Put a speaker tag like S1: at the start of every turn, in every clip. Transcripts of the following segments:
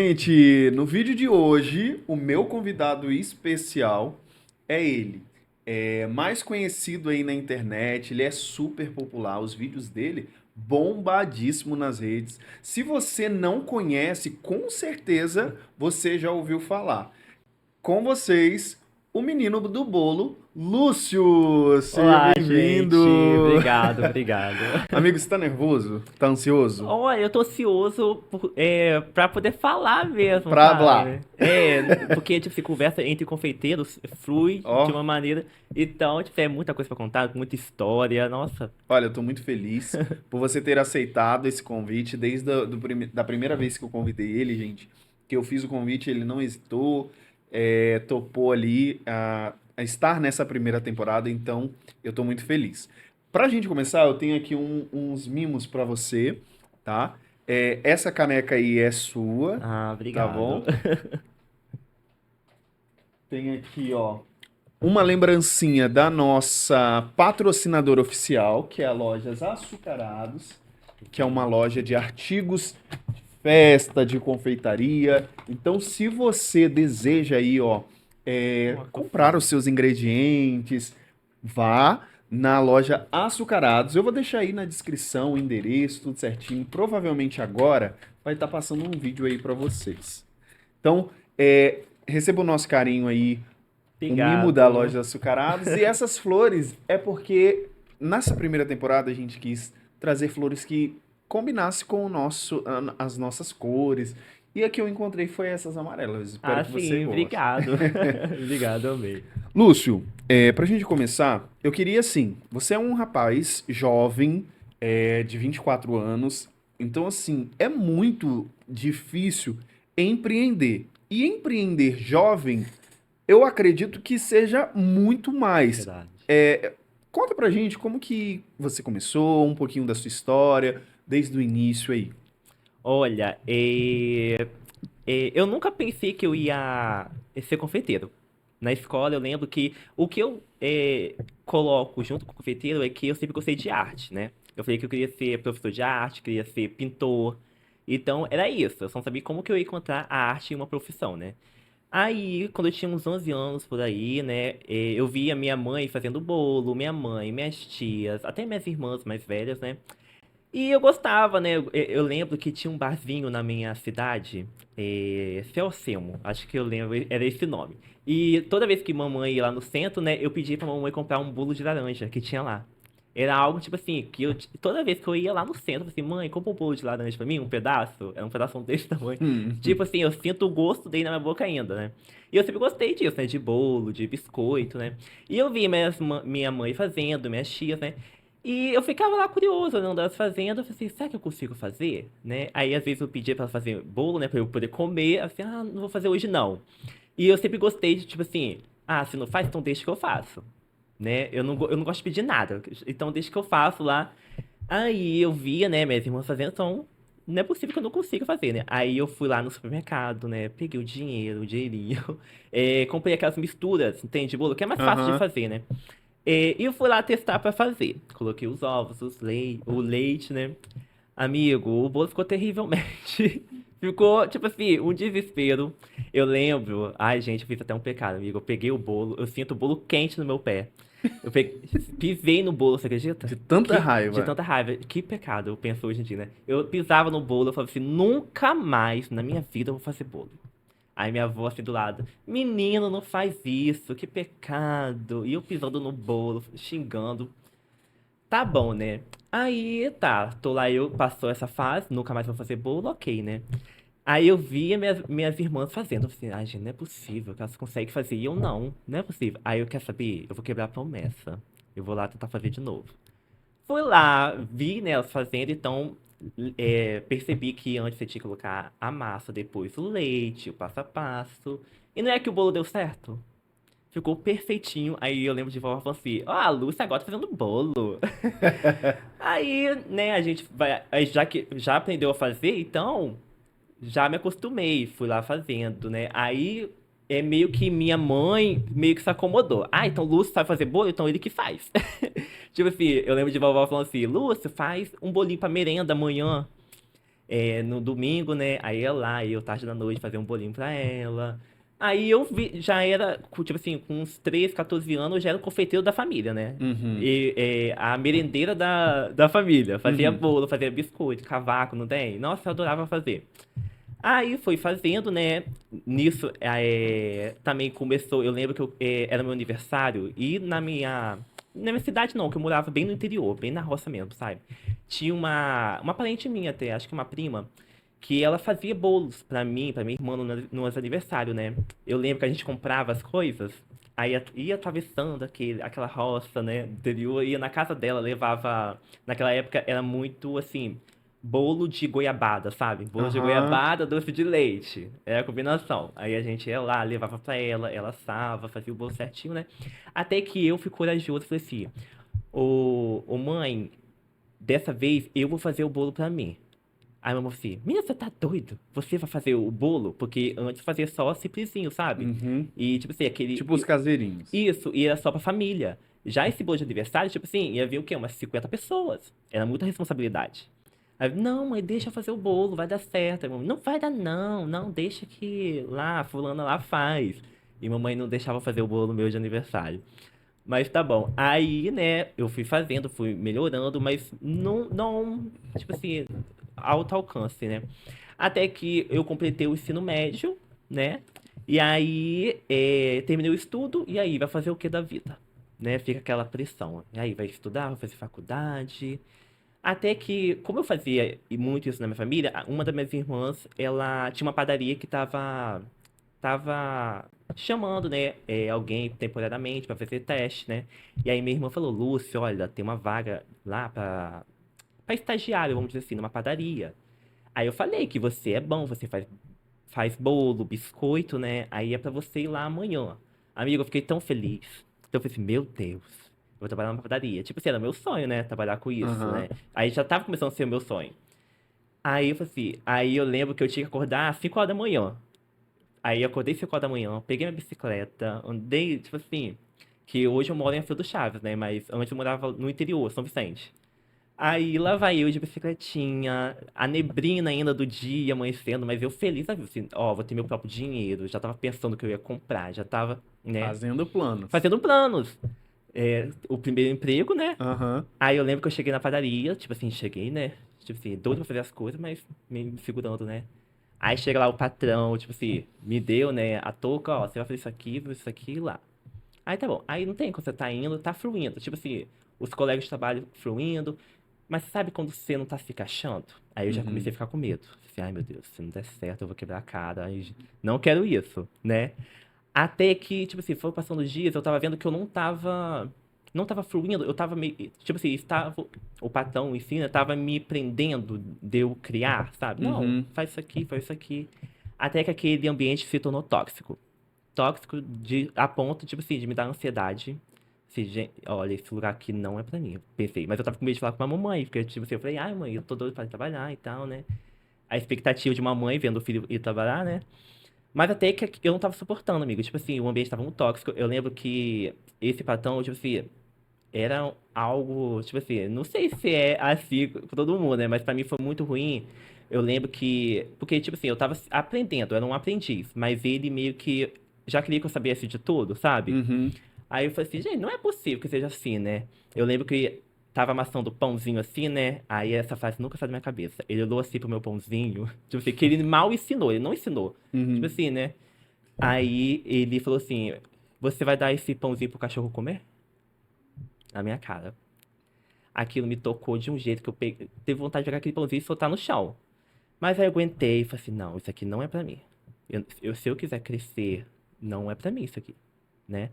S1: Gente, no vídeo de hoje, o meu convidado especial é ele. É mais conhecido aí na internet, ele é super popular, os vídeos dele bombadíssimo nas redes. Se você não conhece, com certeza você já ouviu falar. Com vocês, o menino do bolo, Lúcio. Seja
S2: Olá, gente.
S1: bem-vindo.
S2: Obrigado, obrigado.
S1: Amigo, você tá nervoso? Tá ansioso?
S2: Olha, eu tô ansioso pra poder falar mesmo,
S1: Pra lá.
S2: sabe? Porque, tipo, se conversa entre confeiteiros flui de
S1: Ó,
S2: uma maneira. Então, tipo, é muita coisa pra contar, muita história. Nossa,
S1: olha, eu tô muito feliz por você ter aceitado esse convite desde da primeira vez que eu convidei ele, gente. Que eu fiz o convite, ele não hesitou, topou ali a estar nessa primeira temporada, então eu tô muito feliz. Pra gente começar, eu tenho aqui uns mimos pra você, tá? Essa caneca aí é sua, tá
S2: obrigado.
S1: bom? Tem aqui, ó, uma lembrancinha da nossa patrocinadora oficial, que é a Lojas Açucarados, que é uma loja de artigos de festa, de confeitaria. Então, se você deseja aí, ó,
S2: Uma
S1: comprar
S2: cofinha.
S1: os seus ingredientes, vá na loja Açucarados. Eu vou deixar aí na descrição o endereço, tudo certinho. Provavelmente agora vai estar passando um vídeo aí para vocês. Então, receba o nosso carinho aí, o mimo da
S2: Obrigado.
S1: loja Açucarados. E essas flores é porque nessa primeira temporada a gente quis trazer flores que combinasse com as nossas cores. E a que eu encontrei foi essas amarelas. Espero que você
S2: Sim,
S1: goste.
S2: obrigado. Obrigado, amei.
S1: Lúcio, pra gente começar, eu queria assim, você é um rapaz jovem, de 24 anos, então assim, é muito difícil empreender. E empreender jovem eu acredito que seja muito mais.
S2: Verdade.
S1: Conta pra gente como que você começou, um pouquinho da sua história, desde o início aí.
S2: Olha, eu nunca pensei que eu ia ser confeiteiro. Na escola eu lembro que o que eu coloco junto com o confeiteiro é que eu sempre gostei de arte, né? Eu falei que eu queria ser professor de arte, queria ser pintor. Então era isso, eu só não sabia como que eu ia encontrar a arte em uma profissão, né? Aí, quando eu tinha uns 11 anos por aí, né, eu via minha mãe fazendo bolo, minha mãe, minhas tias, até minhas irmãs mais velhas, né? E eu gostava, né? Eu lembro que tinha um barzinho na minha cidade, Celcemo, acho que eu lembro, era esse nome. E toda vez que mamãe ia lá no centro, né, eu pedia pra mamãe comprar um bolo de laranja que tinha lá. Era algo tipo assim, toda vez que eu ia lá no centro, eu falei assim, mãe, compra um bolo de laranja pra mim, um pedaço. Era um pedaço desse tamanho. Tipo
S1: Hum.
S2: assim, eu sinto o gosto dele na minha boca ainda, né? E eu sempre gostei disso, né? De bolo, de biscoito, né? E eu via minha mãe fazendo, minhas tias, né? E eu ficava lá curioso, né, das fazendo, eu falei assim, será que eu consigo fazer, né? Aí às vezes eu pedia pra ela fazer bolo, né, pra eu poder comer, assim, não vou fazer hoje não. E eu sempre gostei de, tipo assim, se não faz, então deixa que eu faço, né? Eu não gosto de pedir nada, então deixa que eu faço lá. Aí eu via, né, minhas irmãs fazendo, então não é possível que eu não consiga fazer, né? Aí eu fui lá no supermercado, né, peguei o dinheirinho, comprei aquelas misturas, entende, de bolo, que é mais fácil de
S1: Aham.
S2: fazer, né? E eu fui lá testar pra fazer. Coloquei os ovos, o leite, né? Amigo, o bolo ficou terrivelmente. Ficou, tipo assim, um desespero. Eu lembro. Ai, gente, eu fiz até um pecado, amigo. Eu peguei o bolo, eu sinto o bolo quente no meu pé. Pisei no bolo, você acredita?
S1: De tanta
S2: De
S1: raiva.
S2: tanta raiva. Que pecado, eu penso hoje em dia, né? Eu pisava no bolo, eu falava assim, nunca mais na minha vida eu vou fazer bolo. Aí minha avó assim do lado, menino, não faz isso, que pecado. E eu pisando no bolo, xingando. Tá bom, né? Aí tá, tô lá, eu passou essa fase, nunca mais vou fazer bolo, ok, né? Aí eu via minhas irmãs fazendo, eu falei, ai, gente, não é possível que elas conseguem fazer. E eu não é possível. Aí eu quero saber, eu vou quebrar a promessa. Eu vou lá tentar fazer de novo. Fui lá, vi, né, elas fazendo, então percebi que antes você tinha que colocar a massa, depois o leite, o passo a passo. E não é que o bolo deu certo? Ficou perfeitinho. Aí eu lembro de vovó falando assim: Ó, a Lúcia agora tá fazendo bolo. Aí, né, a gente vai. Aí já que já aprendeu a fazer, então já me acostumei. Fui lá fazendo, né? Aí é meio que minha mãe meio que se acomodou. Então o Lúcio sabe fazer bolo, então ele que faz. Tipo assim, eu lembro de vovó falando assim: Lúcio, faz um bolinho pra merenda amanhã. no domingo, né? Aí ia lá, eu tarde da noite fazer um bolinho pra ela. Aí eu vi, já era, tipo assim, com uns 13, 14 anos, eu já era o confeiteiro da família, né?
S1: Uhum.
S2: E, a merendeira da família. Fazia
S1: Uhum.
S2: bolo, fazia biscoito, cavaco, não tem? Nossa, eu adorava fazer. Aí foi fazendo, né? Nisso também começou. Eu lembro que era meu aniversário e na minha cidade não, que eu morava bem no interior, bem na roça mesmo, sabe? Tinha uma parente minha até, acho que uma prima, que ela fazia bolos pra mim, pra minha irmã nos aniversários, né? Eu lembro que a gente comprava as coisas, aí ia atravessando aquela roça, né? Do interior, ia na casa dela, levava. Naquela época era muito assim bolo de goiabada, sabe? Bolo de
S1: Aham.
S2: goiabada, doce de leite. É a combinação. Aí a gente ia lá, levava pra ela assava, fazia o bolo certinho, né? Até que eu fui corajoso e falei assim: ô mãe, dessa vez eu vou fazer o bolo pra mim. Aí a mamãe falou assim: Menina, você tá doido? Você vai fazer o bolo? Porque antes fazia só simplesinho, sabe?
S1: Uhum.
S2: E tipo assim,
S1: Tipo os caseirinhos.
S2: Isso, e era só pra família. Já esse bolo de aniversário, tipo assim, ia vir o quê? Umas 50 pessoas. Era muita responsabilidade. Aí, não, mãe, deixa eu fazer o bolo, vai dar certo. Aí, mamãe, não vai dar, não, não, deixa que lá, fulana lá faz. E mamãe não deixava fazer o bolo meu de aniversário. Mas tá bom. Aí, né, eu fui fazendo, fui melhorando, mas não, tipo assim, alto alcance, né? Até que eu completei o ensino médio, né? E aí, terminei o estudo, e aí, vai fazer o que da vida? Né? Fica aquela pressão. E aí, vai estudar, vai fazer faculdade. Até que, como eu fazia muito isso na minha família, uma das minhas irmãs, ela tinha uma padaria que tava chamando, né, alguém temporariamente para fazer teste, né? E aí minha irmã falou: Lúcio, olha, tem uma vaga lá para estagiário, vamos dizer assim, numa padaria. Aí eu falei que você é bom, você faz bolo, biscoito, né? Aí é pra você ir lá amanhã. Amigo, eu fiquei tão feliz. Então eu falei assim: meu Deus, eu vou trabalhar numa padaria. Tipo assim, era meu sonho, né? Trabalhar com isso,
S1: Aham.
S2: né? Aí já tava começando a ser o meu sonho. Aí eu falei assim, aí eu lembro que eu tinha que acordar às 5 horas da manhã. Aí eu acordei 5 horas da manhã, peguei minha bicicleta, andei, tipo assim, que hoje eu moro em Alfredo do Chaves, né? Mas antes eu morava no interior, São Vicente. Aí lá vai eu de bicicletinha, a neblina ainda do dia amanhecendo, mas eu feliz, sabe? Assim, ó, vou ter meu próprio dinheiro, já tava pensando que eu ia comprar, já tava, né,
S1: Fazendo planos.
S2: fazendo planos. O primeiro emprego, né?
S1: Aham.
S2: Aí eu lembro que eu cheguei na padaria, tipo assim, cheguei, né? Tipo assim, doido pra fazer as coisas, mas me segurando, né? Aí chega lá o patrão, tipo assim, me deu, né, a touca, ó, você vai fazer isso aqui e lá. Aí tá bom. Aí não tem quando você tá indo, tá fluindo. Tipo assim, os colegas de trabalho fluindo. Mas sabe quando você não tá se encaixando? Aí eu já comecei
S1: Uhum.
S2: a ficar com medo. Assim, ai meu Deus, se não der certo, eu vou quebrar a cara. Não quero isso, né? Até que, tipo assim, foi passando os dias, eu tava vendo que eu não tava fluindo, eu tava meio, tipo assim, o patrão em si, né, tava me prendendo de eu criar, sabe? Não,
S1: Uhum.
S2: faz isso aqui. Até que aquele ambiente se tornou tóxico. Tóxico a ponto, tipo assim, de me dar ansiedade. Assim, olha, esse lugar aqui não é pra mim. Eu pensei, mas eu tava com medo de falar com a mamãe, porque, tipo assim, eu falei, ai mãe, eu tô doido pra ir trabalhar e tal, né? A expectativa de uma mãe vendo o filho ir trabalhar, né? Mas até que eu não tava suportando, amigo. Tipo assim, o ambiente tava muito tóxico. Eu lembro que esse patrão, tipo assim, era algo, tipo assim, não sei se é assim com todo mundo, né? Mas pra mim foi muito ruim. Eu lembro que, porque, tipo assim, eu tava aprendendo, eu era um aprendiz, mas ele meio que já queria que eu soubesse de tudo, sabe?
S1: Uhum.
S2: Aí eu falei assim, gente, não é possível que seja assim, né? Eu lembro que tava amassando o pãozinho assim, né? Aí essa frase nunca saiu da minha cabeça. Ele olhou assim pro meu pãozinho, tipo assim, que ele mal ensinou, ele não ensinou. Tipo
S1: Uhum.
S2: assim, né? Aí ele falou assim: Você vai dar esse pãozinho pro cachorro comer? Na minha cara. Aquilo me tocou de um jeito que eu teve vontade de pegar aquele pãozinho e soltar no chão. Mas aí eu aguentei e falei assim: Não, isso aqui não é pra mim. Se eu quiser crescer, não é pra mim isso aqui, né?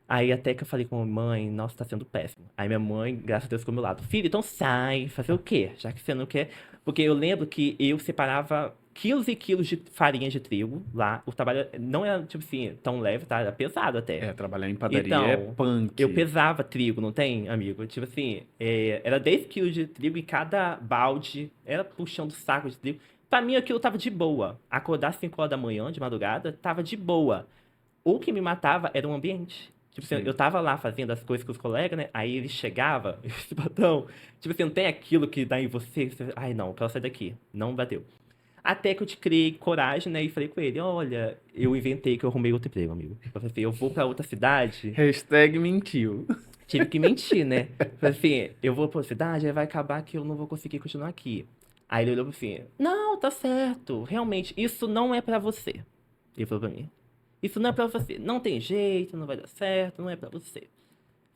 S2: Aí até que eu falei com a mãe, nossa, tá sendo péssimo. Aí minha mãe, graças a Deus, ficou ao meu lado. Filho, então sai, fazer o quê? Já que você não quer. Porque eu lembro que eu separava quilos e quilos de farinha de trigo lá. O trabalho não era, tipo assim, tão leve, tá? Era pesado até.
S1: É, trabalhar em padaria é
S2: Então, eu
S1: punk.
S2: pesava trigo, não tem, amigo? Tipo assim, era 10 quilos de trigo e cada balde era puxando saco de trigo. Pra mim aquilo tava de boa. Acordar às 5 horas da manhã, de madrugada, tava de boa. O que me matava era o ambiente. Tipo assim, eu
S1: Sim.
S2: tava lá fazendo as coisas com os colegas, né? Aí ele chegava, esse botão, tipo assim, não tem aquilo que dá em você, ai não, eu quero sair daqui. Não bateu. Até que eu te criei coragem, né? E falei com ele, olha, eu inventei que eu arrumei outro emprego, amigo. Eu falei assim, eu vou pra outra cidade,
S1: Hashtag mentiu.
S2: tive que mentir, né? Falei assim, eu vou pra outra cidade, aí vai acabar que eu não vou conseguir continuar aqui. Aí ele olhou assim, não, tá certo, realmente, isso não é pra você. Ele falou pra mim, isso não é pra você, não tem jeito, não vai dar certo, não é pra você.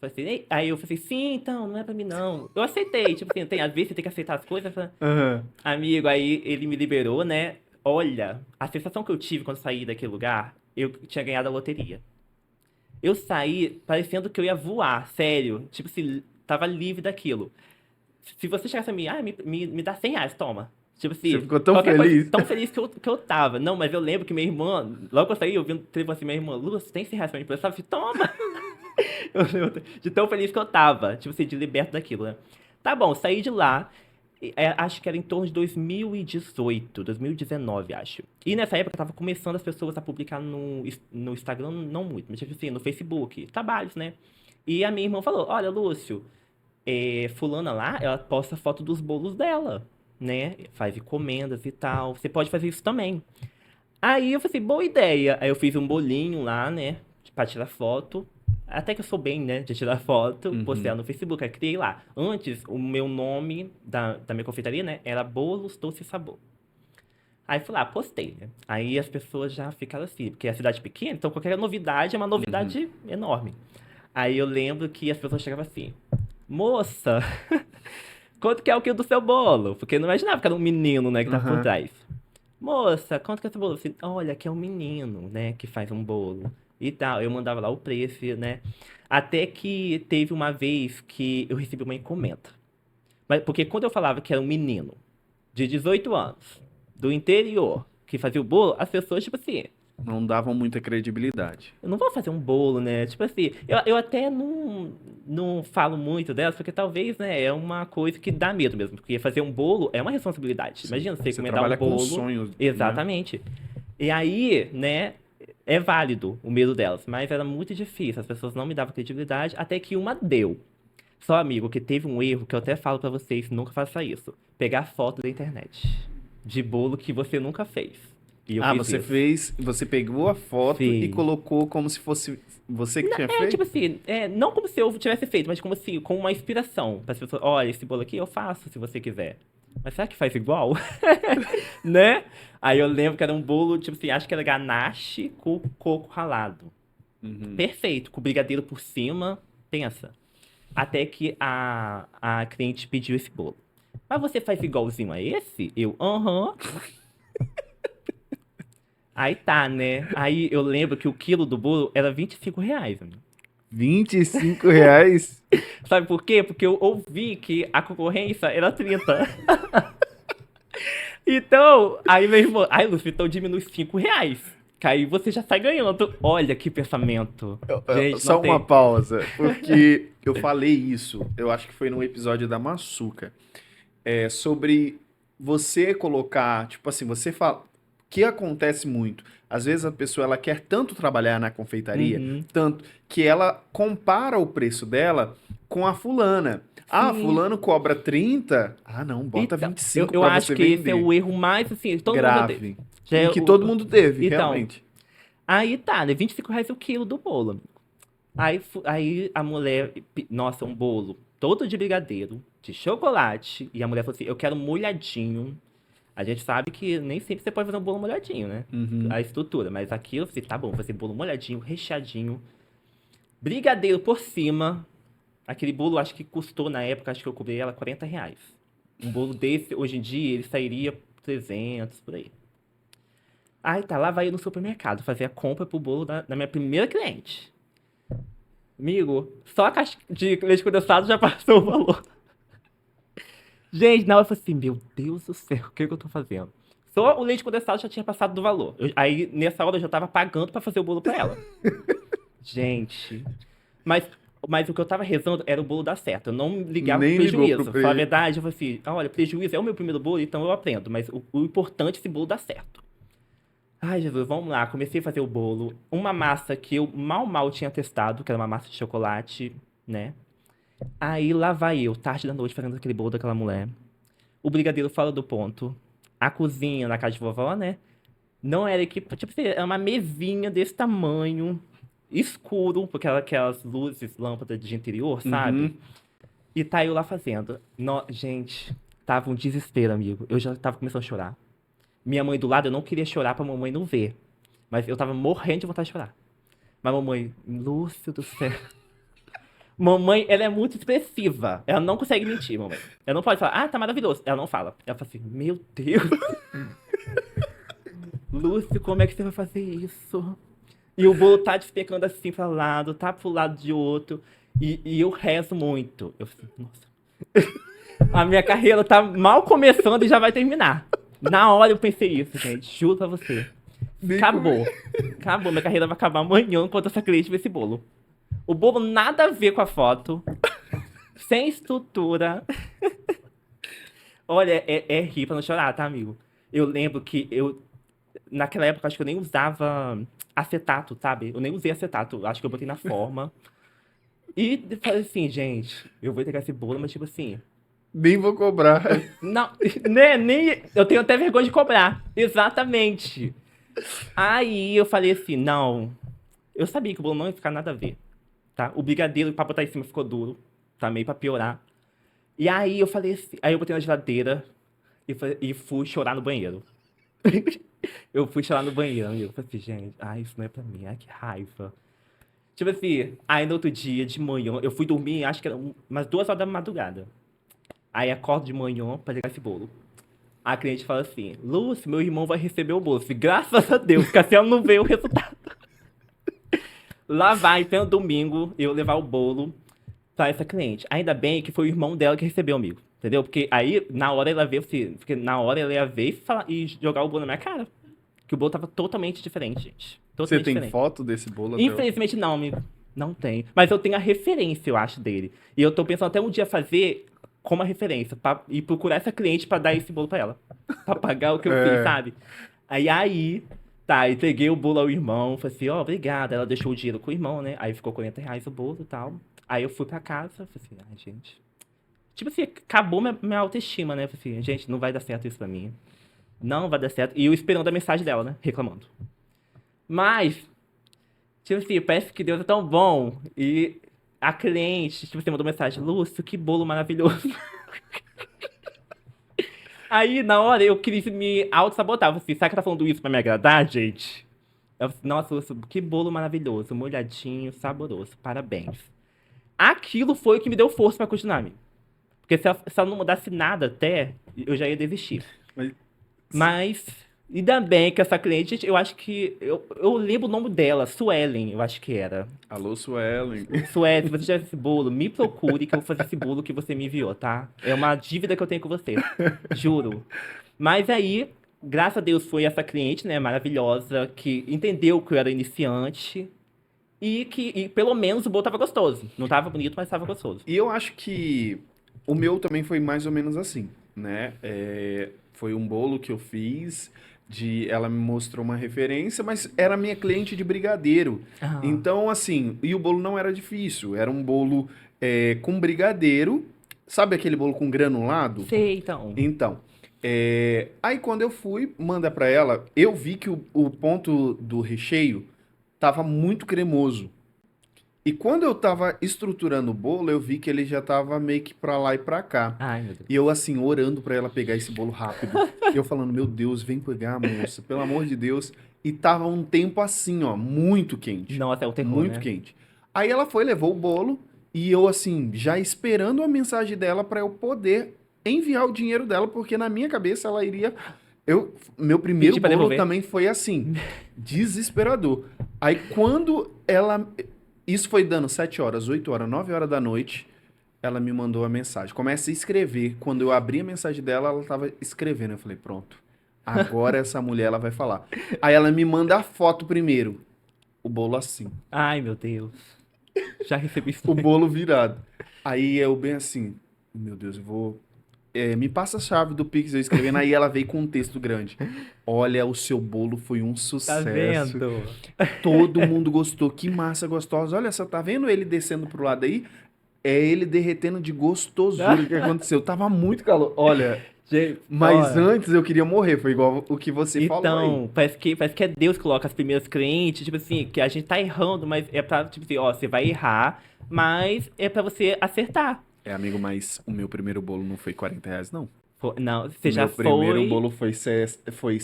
S2: Falei assim, aí eu falei assim, sim, então, não é pra mim não. Eu aceitei, tipo assim, às vezes você tem que aceitar as coisas.
S1: Aham.
S2: Amigo, aí ele me liberou, né? Olha, a sensação que eu tive quando saí daquele lugar, eu tinha ganhado a loteria. Eu saí parecendo que eu ia voar, sério. Tipo assim, tava livre daquilo. Se você chegasse a mim, me dá R$ 100, toma. Tipo
S1: Você
S2: assim,
S1: ficou tão
S2: qualquer coisa,
S1: feliz.
S2: tão feliz que eu tava. Não, mas eu lembro que minha irmã, logo que eu saí, eu vi um telefone assim, minha irmã, Lúcia, tem R$ 100 pra mim? Eu falei, toma! Eu lembro de tão feliz que eu tava, tipo assim, de liberto daquilo, né? Tá bom, saí de lá, acho que era em torno de 2018, 2019, acho. E nessa época tava começando as pessoas a publicar no Instagram, não muito, mas tipo assim, no Facebook, trabalhos, né? E a minha irmã falou, olha, Lúcio, fulana lá, ela posta foto dos bolos dela, né? Faz encomendas e tal, você pode fazer isso também. Aí eu falei assim, boa ideia. Aí eu fiz um bolinho lá, né? Pra tirar foto. Até que eu sou bem, né? De tirar foto, postei
S1: Uhum.
S2: lá no Facebook, aí criei lá. Antes, o meu nome da minha confeitaria, né? Era Bolos Doce Sabor. Aí fui lá, postei, né? Aí as pessoas já ficaram assim, porque é a cidade pequena, então qualquer novidade é uma
S1: Uhum.
S2: novidade enorme. Aí eu lembro que as pessoas chegavam assim, moça, quanto que é o quilo do seu bolo? Porque eu não imaginava que era um menino, né, que tava por
S1: Aham.
S2: trás. Moça, quanto que é esse bolo? Assim, olha, que é um menino, né, que faz um bolo e tal. Eu mandava lá o preço, né? Até que teve uma vez que eu recebi uma encomenda. Mas, porque quando eu falava que era um menino de 18 anos, do interior, que fazia o bolo, as pessoas, tipo assim,
S1: Não davam muita credibilidade.
S2: eu não vou fazer um bolo, né? Tipo assim, eu até não falo muito delas, porque talvez, né, é uma coisa que dá medo mesmo. Porque fazer um bolo é uma responsabilidade.
S1: Sim.
S2: Imagina você
S1: Você
S2: encomendar um
S1: trabalha com
S2: bolo.
S1: sonhos, né?
S2: Exatamente. E aí, né, é válido o medo delas, mas era muito difícil. As pessoas não me davam credibilidade, até que uma deu. Só, amigo, que teve um erro que eu até falo pra vocês, nunca faça isso. Pegar foto da internet de bolo que você nunca fez. E eu
S1: Ah,
S2: fiz
S1: você
S2: isso.
S1: fez, você pegou a foto e
S2: Fiz.
S1: colocou como se fosse você que tinha
S2: É, tipo
S1: feito?
S2: assim, não como se eu tivesse feito, mas como assim, com uma inspiração. Para as pessoas, olha, esse bolo aqui eu faço se você quiser. Mas será que faz igual? Né? Aí eu lembro que era um bolo, tipo assim, acho que era ganache com coco ralado.
S1: Uhum.
S2: Perfeito, com brigadeiro por cima, pensa. Até que a cliente pediu esse bolo. Mas você faz igualzinho a esse? Eu, aham. Aí tá, né? Aí eu lembro que o quilo do bolo era R$ 25, amigo.
S1: R$ 25?
S2: Sabe por quê? Porque eu ouvi que a concorrência era 30. Então, aí meu irmão, ai, Lúcio, então diminui R$ 5. Que aí você já sai ganhando. Olha que pensamento. Gente, não
S1: Só uma
S2: tem.
S1: pausa, porque eu falei isso, eu acho que foi num episódio da Maçuca, sobre você colocar, tipo assim, você fala, que acontece muito. Às vezes a pessoa ela quer tanto trabalhar na confeitaria,
S2: Uhum.
S1: tanto que ela compara o preço dela com a fulana. Ah,
S2: Sim.
S1: fulano cobra 30. Ah, não, bota
S2: Então,
S1: vinte e
S2: eu,
S1: cinco
S2: eu
S1: para
S2: acho
S1: você
S2: que esse é
S1: vender.
S2: o erro mais, assim, todo mundo já teve.
S1: Grave.
S2: Já
S1: E
S2: é
S1: que todo mundo teve,
S2: Então,
S1: realmente.
S2: aí tá, né? R$ 25 o quilo do bolo, amigo. Aí a mulher, nossa, um bolo todo de brigadeiro, de chocolate. E a mulher falou assim: eu quero molhadinho. A gente sabe que nem sempre você pode fazer um bolo molhadinho, né?
S1: Uhum.
S2: A estrutura. Mas aqui eu falei: tá bom, vou fazer bolo molhadinho, recheadinho, brigadeiro por cima. Aquele bolo acho que custou na época, acho que eu cobrei ela R$ 40. Um bolo desse, hoje em dia, ele sairia 300 por aí. Aí tá, lá vai eu no supermercado fazer a compra pro bolo da minha primeira cliente. Amigo, só a caixa de leite condensado já passou o valor. Gente, na hora eu falei assim, meu Deus do céu, o que que eu tô fazendo? Só o leite condensado já tinha passado do valor. Aí, nessa hora, eu já tava pagando pra fazer o bolo pra ela. Gente. Mas, mas o que eu tava rezando era o bolo dar certo. Eu não ligava pro
S1: Nem ligou pro
S2: prejuízo. Falar a
S1: preço.
S2: verdade, eu falei assim, olha, prejuízo é o meu primeiro bolo, então eu aprendo. Mas o importante é esse bolo dar certo. Ai, Jesus, vamos lá. Comecei a fazer o bolo. Uma massa que eu mal tinha testado, que era uma massa de chocolate, né? Aí lá vai eu, tarde da noite, fazendo aquele bolo daquela mulher. O brigadeiro fora do ponto. A cozinha na casa de vovó, né? Não era equipe, tipo assim, era uma mesinha desse tamanho, escuro, porque era aquelas luzes, lâmpadas de interior, sabe?
S1: Uhum.
S2: E tá eu lá fazendo. Gente, tava um desespero, amigo. Eu já tava começando a chorar. Minha mãe do lado, eu não queria chorar pra mamãe não ver. Mas eu tava morrendo de vontade de chorar. Mas mamãe, Lúcio do céu. Mamãe, ela é muito expressiva. Ela não consegue mentir, mamãe. Ela não pode falar, tá maravilhoso. Ela não fala. Ela fala assim, meu Deus. Lúcio, como é que você vai fazer isso? E o bolo tá despecando assim pra lado, tá pro lado de outro. E eu rezo muito. Eu falei, nossa. A minha carreira tá mal começando e já vai terminar. Na hora eu pensei isso, gente. Juro pra você.
S1: Nem come-
S2: Acabou. Acabou. Minha carreira vai acabar amanhã enquanto essa cliente vê esse bolo. O bolo nada a ver com a foto. Sem estrutura. Olha, é rir pra não chorar, tá, amigo? Eu lembro que naquela época, acho que eu nem usava acetato, sabe? Eu nem usei acetato. Acho que eu botei na forma. E falei assim, gente, eu vou entregar esse bolo, mas tipo assim.
S1: Nem vou cobrar.
S2: Não, né, nem. Eu tenho até vergonha de cobrar. Exatamente. Aí eu falei assim, não. Eu sabia que o bolo não ia ficar nada a ver, tá? O brigadeiro pra botar em cima ficou duro, tá? Meio pra piorar. E aí eu falei assim, aí eu botei na geladeira e fui chorar no banheiro. Eu fui chorar no banheiro, amigo. Eu falei assim, gente, ai, isso não é pra mim, ai, que raiva. Tipo assim, aí no outro dia, de manhã, eu fui dormir, acho que era umas 2 horas da madrugada. Aí acordo de manhã pra pegar esse bolo. A cliente fala assim, Lúcio, meu irmão vai receber o bolo. Eu falei, graças a Deus, que assim ela não veio o resultado. Lá vai, pelo domingo, eu levar o bolo pra essa cliente. Ainda bem que foi o irmão dela que recebeu, amigo. Entendeu? Porque aí, na hora ela veio, porque na hora ela ia ver e jogar o bolo na minha cara. Que o bolo tava totalmente diferente, gente.
S1: Você
S2: Totalmente
S1: tem
S2: diferente.
S1: foto desse bolo até hoje?
S2: Infelizmente não, amigo. Não tem. Mas eu tenho a referência, eu acho, dele. E eu tô pensando até um dia fazer como a referência. E procurar essa cliente pra dar esse bolo pra ela. Pra pagar o que eu fiz,
S1: É.
S2: sabe? Aí, tá, entreguei o bolo ao irmão. Falei assim, ó, obrigada. Ela deixou o dinheiro com o irmão, né? Aí ficou R$ 40 o bolo e tal. Aí eu fui pra casa. Falei assim, ai, gente. Tipo assim, acabou minha autoestima, né? Falei assim, gente, não vai dar certo isso pra mim. Não vai dar certo. E eu esperando a mensagem dela, né? Reclamando. Mas, tipo assim, parece que Deus é tão bom. E a cliente, tipo assim, mandou mensagem: Lúcio, que bolo maravilhoso. Aí, na hora, eu queria me auto-sabotar. Eu falei assim, será que tá falando isso pra me agradar, gente? Eu falei, nossa, Lúcio, que bolo maravilhoso. Molhadinho, saboroso. Parabéns. Aquilo foi o que me deu força pra continuar, amigo. Porque se ela não mudasse nada até, eu já ia desistir.
S1: Mas,
S2: Mas, ainda bem que essa cliente, gente, eu acho que. Eu lembro o nome dela, Suelen, eu acho que era.
S1: alô, Suelen.
S2: Suelen, se você tiver esse bolo, me procure que eu vou fazer esse bolo que você me enviou, tá? É uma dívida que eu tenho com você. Juro. Mas aí, graças a Deus, foi essa cliente, né, maravilhosa, que entendeu que eu era iniciante e pelo menos o bolo tava gostoso. Não tava bonito, mas tava gostoso.
S1: E eu acho que o meu também foi mais ou menos assim, né? Foi um bolo que eu fiz, ela me mostrou uma referência, mas era minha cliente de brigadeiro.
S2: Ah,
S1: Então, assim, e o bolo não era difícil, era um bolo com brigadeiro, sabe aquele bolo com granulado?
S2: sei, então.
S1: Então, aí quando eu fui mandar pra ela, eu vi que o ponto do recheio tava muito cremoso. E quando eu tava estruturando o bolo, eu vi que ele já tava meio que pra lá e pra cá.
S2: Ai, meu Deus.
S1: E eu assim, orando pra ela pegar esse bolo rápido. E eu falando, meu Deus, vem pegar, moça, pelo amor de Deus. E tava um tempo assim, ó, muito quente.
S2: Nossa, é o terror,
S1: Muito
S2: né?
S1: quente. Aí ela foi, levou o bolo, e eu assim, já esperando a mensagem dela pra eu poder enviar o dinheiro dela, porque na minha cabeça ela iria. Meu primeiro
S2: Pedi pra
S1: bolo
S2: devolver.
S1: também foi assim, desesperador. Aí quando ela. Isso foi dando 7 horas, 8 horas, 9 horas da noite. Ela me mandou a mensagem. Começa a escrever. Quando eu abri a mensagem dela, ela tava escrevendo. Eu falei, pronto. Agora essa mulher ela vai falar. Aí ela me manda a foto primeiro. O bolo assim.
S2: Ai, meu Deus. Já recebi isso
S1: O
S2: também.
S1: bolo virado. Aí eu bem assim. Meu Deus, eu vou. me passa a chave do Pix, eu escrevendo, aí ela veio com um texto grande. Olha, o seu bolo foi um
S2: Tá
S1: sucesso.
S2: vendo?
S1: Todo mundo gostou. Que massa gostosa. Olha só, tá vendo ele descendo pro lado aí? É ele derretendo de gostosura que aconteceu. Tava muito calor. Olha,
S2: Gente,
S1: mas
S2: ó,
S1: antes eu queria morrer. Foi igual o que você falou aí.
S2: então, parece que é Deus que coloca as primeiras crentes, tipo assim, que a gente tá errando, mas é pra, tipo assim, ó, você vai errar, mas é pra você acertar.
S1: É, amigo, mas o meu primeiro bolo não foi R$ 40, não.
S2: Não,
S1: O
S2: você já
S1: meu primeiro
S2: foi.
S1: bolo foi R$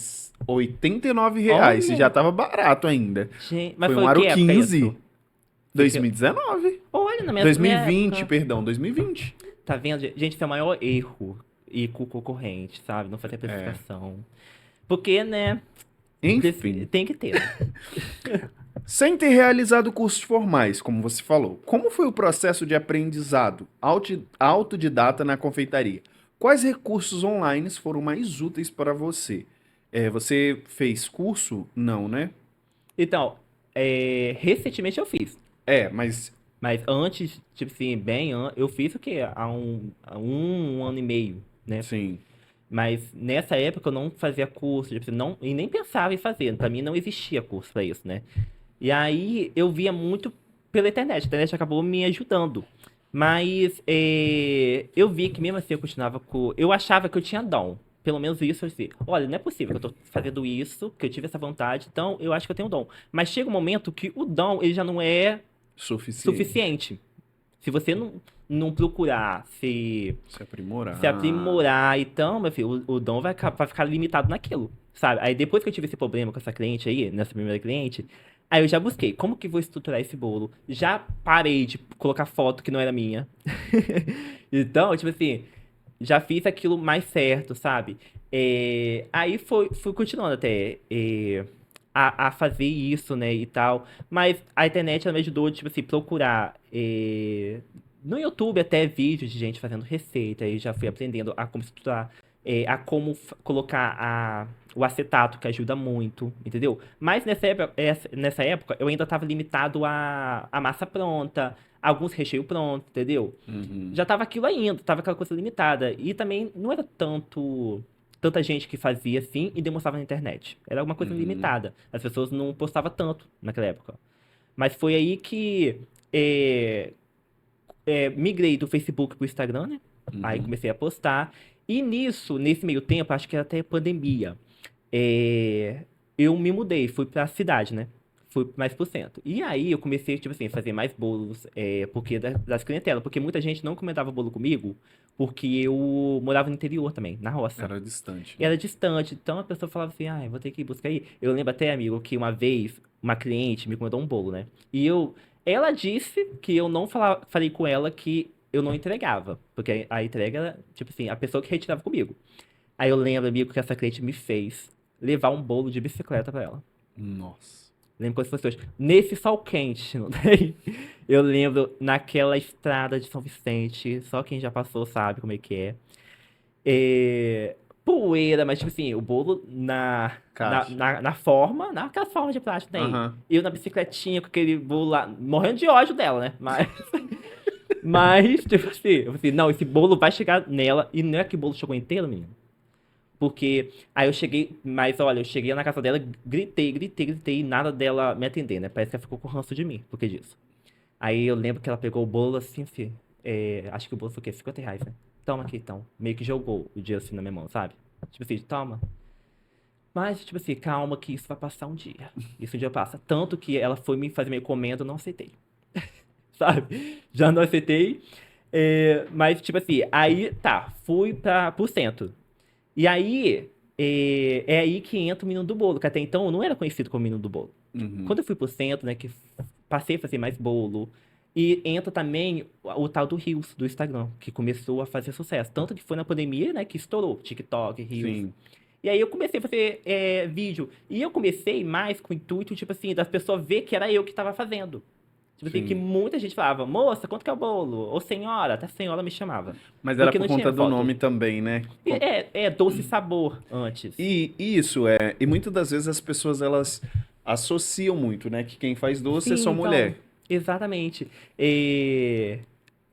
S1: 89 e já
S2: Olha,
S1: tava barato ainda.
S2: gente, mas
S1: Foi
S2: foi
S1: um
S2: o
S1: aro
S2: que época
S1: 15.
S2: isso? Foi que...
S1: 2019.
S2: Olha, na minha
S1: 2020,
S2: época.
S1: perdão, 2020.
S2: Tá vendo? Gente, esse é o maior erro ir com o concorrente, sabe? Não fazer
S1: É.
S2: precificação. Porque, né,
S1: Enfim.
S2: tem que ter, né?
S1: Sem ter realizado cursos formais, como você falou, como foi o processo de aprendizado autodidata na confeitaria? Quais recursos online foram mais úteis para você? Você fez curso? Não, né?
S2: Então, recentemente eu fiz.
S1: Mas
S2: Mas antes, tipo assim, eu fiz o quê? Há um ano e meio, né?
S1: sim.
S2: Mas nessa época eu não fazia curso, tipo assim, não, e nem pensava em fazer. Pra mim não existia curso pra isso, né? E aí eu via muito pela internet. A internet acabou me ajudando. Mas eu vi que mesmo assim eu continuava com. Eu achava que eu tinha dom. Pelo menos isso eu disse. Olha, não é possível que eu tô fazendo isso, que eu tive essa vontade, então eu acho que eu tenho dom. Mas chega um momento que o dom ele já não é
S1: Suficiente.
S2: suficiente. Se você não procurar
S1: Se
S2: se
S1: aprimorar.
S2: aprimorar, então, meu filho, o dom vai ficar limitado naquilo, sabe? Aí depois que eu tive esse problema com essa cliente aí, nessa primeira cliente, aí eu já busquei como que vou estruturar esse bolo. Já parei de colocar foto que não era minha. Então, tipo assim, já fiz aquilo mais certo, sabe? Aí fui continuando até a fazer isso, né, e tal. Mas a internet ela me ajudou, tipo assim, procurar no YouTube até vídeos de gente fazendo receita. Aí já fui aprendendo a como estruturar, a como colocar o acetato, que ajuda muito, entendeu? Mas nessa época eu ainda estava limitado a massa pronta, alguns recheios prontos, entendeu?
S1: Uhum.
S2: Já tava aquilo ainda, tava aquela coisa limitada. E também não era tanta gente que fazia assim e demonstrava na internet. Era alguma coisa
S1: Uhum.
S2: limitada. As pessoas não postavam tanto naquela época. Mas foi aí que é, migrei do Facebook pro Instagram, né? Aí
S1: Uhum.
S2: comecei a postar. E nesse meio tempo, acho que era até pandemia, é, eu me mudei, fui pra cidade, né? Fui mais pro centro. E aí eu comecei, tipo assim, a fazer mais bolos, porque das clientelas, porque muita gente não encomendava bolo comigo, porque eu morava no interior também, na roça.
S1: Era distante,
S2: E
S1: né?
S2: era distante, então a pessoa falava assim, ah, eu vou ter que ir buscar aí. Eu lembro até, amigo, que uma vez uma cliente me encomendou um bolo, né? Ela disse que eu não falei com ela que eu não entregava, porque a entrega era, tipo assim, a pessoa que retirava comigo. Aí eu lembro, amigo, que essa cliente me fez levar um bolo de bicicleta pra ela.
S1: Nossa.
S2: Lembro como se fosse hoje. Nesse sol quente, não tem? Eu lembro naquela estrada de São Vicente, só quem já passou sabe como é que é. Poeira, mas tipo assim, o bolo
S1: Caixa.
S2: na forma, naquela forma de plástico tem.
S1: Aham.
S2: Eu na bicicletinha com aquele bolo lá, morrendo de ódio dela, né? Mas tipo assim, eu falei assim, não, esse bolo vai chegar nela, e não é que o bolo chegou inteiro, menino. Porque aí eu cheguei, mas olha, eu cheguei na casa dela, gritei, e nada dela me atender, né? Parece que ela ficou com ranço de mim, por que disso. Aí eu lembro que ela pegou o bolo assim, acho que o bolo foi o quê? R$ 50, né? Toma aqui então. Meio que jogou o dinheiro assim na minha mão, sabe? Tipo assim, toma. Mas, tipo assim, calma que isso vai passar um dia. Isso um dia passa. Tanto que ela foi me fazer minha encomenda, eu não aceitei. Sabe? Já não aceitei. Mas, tipo assim, aí tá, fui pro centro. E aí, é aí que entra o menino do bolo, que até então eu não era conhecido como menino do bolo.
S1: Uhum.
S2: Quando eu fui pro centro, né, que passei a fazer mais bolo, e entra também o tal do Reels, do Instagram, que começou a fazer sucesso. Tanto que foi na pandemia, né, que estourou, TikTok, Reels.
S1: Sim.
S2: E aí eu comecei a fazer vídeo. E eu comecei mais com o intuito, tipo assim, das pessoas ver que era eu que tava fazendo. Tipo assim, que
S1: Sim.
S2: muita gente falava, moça, quanto que é o bolo? Ou senhora, até senhora me chamava.
S1: Mas era
S2: Porque
S1: por
S2: não
S1: conta
S2: tinha
S1: do
S2: foto.
S1: nome também, né?
S2: É doce sabor antes.
S1: E isso é. E muitas das vezes as pessoas elas associam muito, né? Que quem faz doce é
S2: Sim,
S1: só
S2: então,
S1: mulher.
S2: exatamente. É,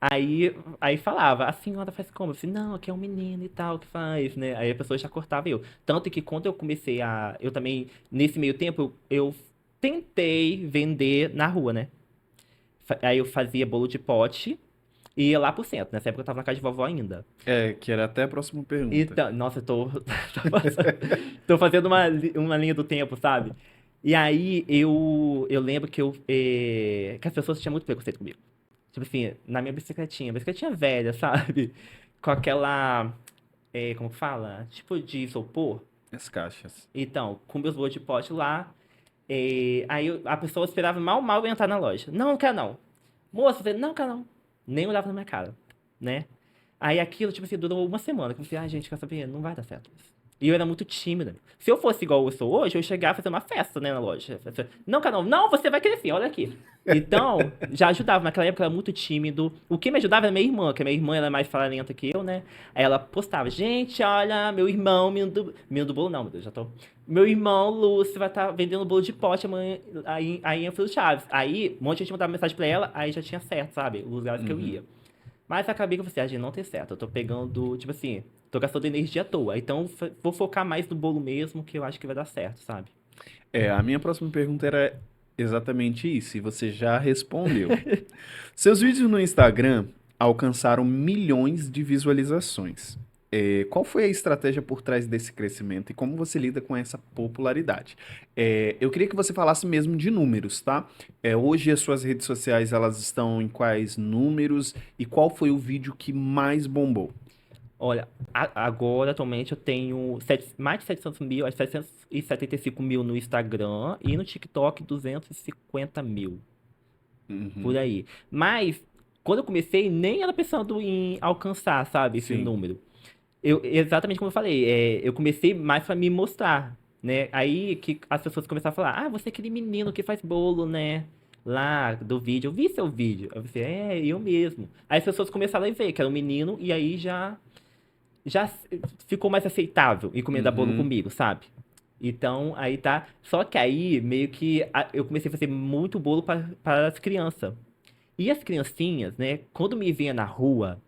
S2: Aí falava, a senhora faz como? Eu falei, não, aqui é um menino e tal que faz, né? Aí a pessoa já cortava eu. Tanto que quando eu comecei a. Eu também, nesse meio tempo, eu tentei vender na rua, né? Aí eu fazia bolo de pote e ia lá pro centro. Nessa época eu tava na casa de vovó ainda.
S1: É, que era até a próxima pergunta.
S2: Então, nossa, eu tô, tô fazendo uma linha do tempo, sabe? E aí eu lembro que as pessoas tinham muito preconceito comigo. Tipo assim, na minha bicicletinha velha, sabe? Com aquela, como que fala? Tipo de isopor.
S1: As caixas.
S2: Então, com meus bolos de pote lá, a pessoa esperava mal eu entrar na loja. Não, não quero não. Moça, você não quero não. Nem olhava na minha cara, né? Aí aquilo, tipo assim, durou uma semana. Que eu falei, gente, quer saber? Não vai dar certo isso. E eu era muito tímida. Se eu fosse igual eu sou hoje, eu chegava a fazer uma festa, né, na loja. Não, cara, não, não, você vai crescer, olha aqui. Então, já ajudava. Naquela época eu era muito tímido. O que me ajudava era minha irmã, que a minha irmã era mais falarenta que eu, né? Aí ela postava, gente, olha, meu irmão, menino do bolo, não, meu Deus, já tô. Meu irmão, Lúcio, vai estar vendendo bolo de pote amanhã, aí em Anfilo Chaves. Aí, um monte de gente mandava mensagem pra ela, aí já tinha certo, sabe? Os lugares que eu
S1: Uhum.
S2: ia. Mas acabei que eu falei assim, não tem certo. Eu tô pegando, tipo assim, tô gastando energia à toa. Então vou focar mais no bolo mesmo, que eu acho que vai dar certo, sabe?
S1: É, a minha próxima pergunta era exatamente isso, e você já respondeu. Seus vídeos no Instagram alcançaram milhões de visualizações. Qual foi a estratégia por trás desse crescimento e como você lida com essa popularidade? Eu queria que você falasse mesmo de números, tá? Hoje as suas redes sociais elas estão em quais números e qual foi o vídeo que mais bombou?
S2: Olha, agora atualmente eu tenho mais de 700 mil, acho que 775 mil no Instagram e no TikTok 250 mil, por
S1: Uhum,
S2: aí. Mas, quando eu comecei, nem era pensando em alcançar, sabe, esse
S1: sim.
S2: número. Exatamente como eu falei, eu comecei mais pra me mostrar, né? Aí que as pessoas começaram a falar, ah, você é aquele menino que faz bolo, né? Lá do vídeo, eu vi seu vídeo. Aí você, eu mesmo. Aí as pessoas começaram a ver que era um menino e aí já ficou mais aceitável encomendar bolo
S1: Uhum,
S2: comigo, sabe? Então, aí tá. Só que aí, meio que eu comecei a fazer muito bolo para as crianças. E as criancinhas, né, quando me via na rua,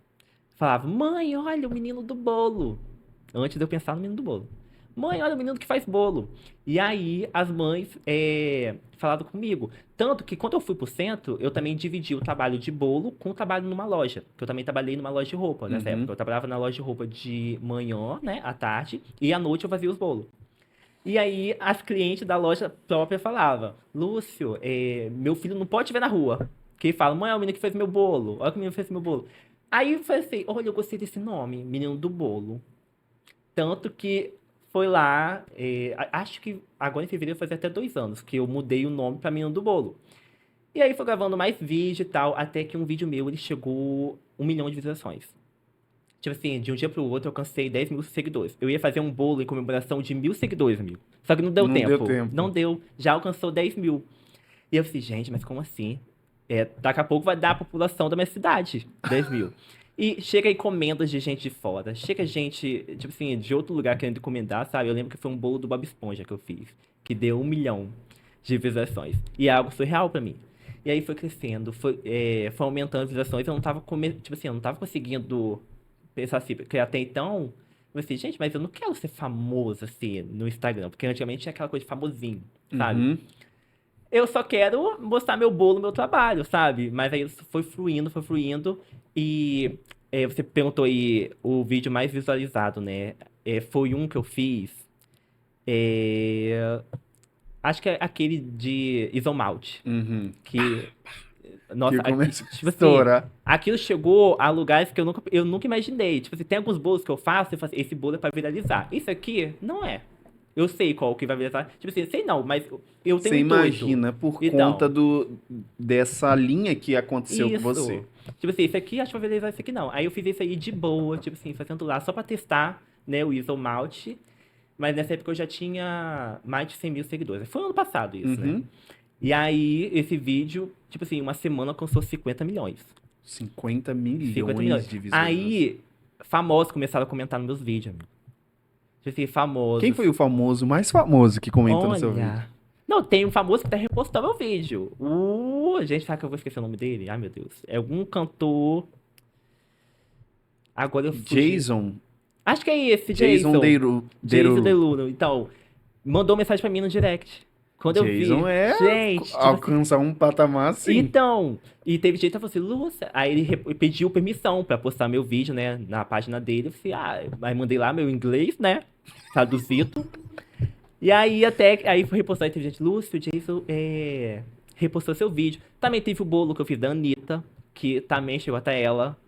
S2: falavam, mãe, olha o menino do bolo. Antes de eu pensar no menino do bolo. Mãe, olha o menino que faz bolo. E aí as mães falaram comigo. Tanto que quando eu fui pro centro, eu também dividi o trabalho de bolo com o trabalho numa loja. Que eu também trabalhei numa loja de roupa nessa época.
S1: uhum.
S2: Eu trabalhava na loja de roupa de manhã, né, à tarde, e à noite eu fazia os bolos. E aí as clientes da loja própria falavam, Lúcio, meu filho não pode te ver na rua. Que ele fala, mãe, é o menino que fez meu bolo. Olha que o menino fez meu bolo. Aí eu falei assim, olha, eu gostei desse nome, menino do bolo. Tanto que foi lá, acho que agora em fevereiro fazia até 2 anos que eu mudei o nome pra Menino do Bolo. E aí foi gravando mais vídeo e tal, até que um vídeo meu ele chegou 1 milhão de visualizações. Tipo assim, de um dia pro outro eu alcancei 10 mil seguidores. Eu ia fazer um bolo em comemoração de 1.000 seguidores, amigo. Só que não deu
S1: Não deu
S2: tempo. Não
S1: tempo.
S2: deu. Já alcançou 10 mil. E eu falei, gente, mas como assim? Daqui a pouco vai dar a população da minha cidade, 10 mil. E chega encomendas de gente de fora. Chega gente, tipo assim, de outro lugar querendo encomendar, sabe? Eu lembro que foi um bolo do Bob Esponja que eu fiz, que deu 1 milhão de visualizações. E é algo surreal pra mim. E aí foi crescendo, foi aumentando as visualizações. Eu não tava, tipo assim, eu não tava conseguindo pensar assim, porque até então, eu assim, gente, mas eu não quero ser famoso assim no Instagram, porque antigamente tinha aquela coisa de famosinho, sabe?
S1: Uhum.
S2: Eu só quero mostrar meu bolo, meu trabalho, sabe? Mas aí isso foi fluindo. E você perguntou aí o vídeo mais visualizado, né? Foi um que eu fiz. é, Acho que é aquele de Isomalte.
S1: Uhum.
S2: Que,
S1: Que
S2: nossa,
S1: começou a
S2: tipo assim,
S1: estourar.
S2: aquilo chegou a lugares que eu nunca imaginei. Tipo assim, tem alguns bolos que eu faço assim, esse bolo é pra viralizar. Isso aqui não é. Eu sei qual que vai viralizar. Tipo assim, sei não, mas eu tenho
S1: Você
S2: um intuito.
S1: imagina por conta
S2: Então.
S1: dessa linha que aconteceu com você.
S2: Isso. Tipo assim, esse aqui acho que vai viralizar esse aqui não. Aí eu fiz isso aí de boa, tipo assim, fazendo lá só pra testar, né, o Isomalt. Mas nessa época eu já tinha mais de 100 mil seguidores. Foi ano passado isso, né?
S1: Uhum.
S2: E aí, esse vídeo, tipo assim, uma semana alcançou 50 milhões.
S1: 50
S2: 50 milhões.
S1: milhões de visualizações.
S2: Aí, famosos começaram a comentar nos meus vídeos, amigo. Tipo assim,
S1: Quem
S2: famosos.
S1: foi o famoso, mais famoso que comenta no seu vídeo?
S2: Olha. Não, tem um famoso que até repostou meu vídeo. Gente, será que eu vou esquecer o nome dele? Ai, meu Deus. É algum cantor. Agora eu fugi.
S1: Jason.
S2: Acho que é esse,
S1: Jason
S2: Jason.
S1: Derulo.
S2: Jason Derulo. Então, mandou mensagem pra mim no direct. Quando eu vi,
S1: Jason é
S2: gente, tipo assim,
S1: alcançar um patamar assim.
S2: então, e teve gente que falou assim, Lúcia, aí ele pediu permissão pra postar meu vídeo, né, na página dele, eu falei, aí mandei lá meu inglês, né, traduzido, e aí aí foi repostar, e teve gente, Lúcio, o Jason repostou seu vídeo. Também teve o bolo que eu fiz da Anitta, que também chegou até ela,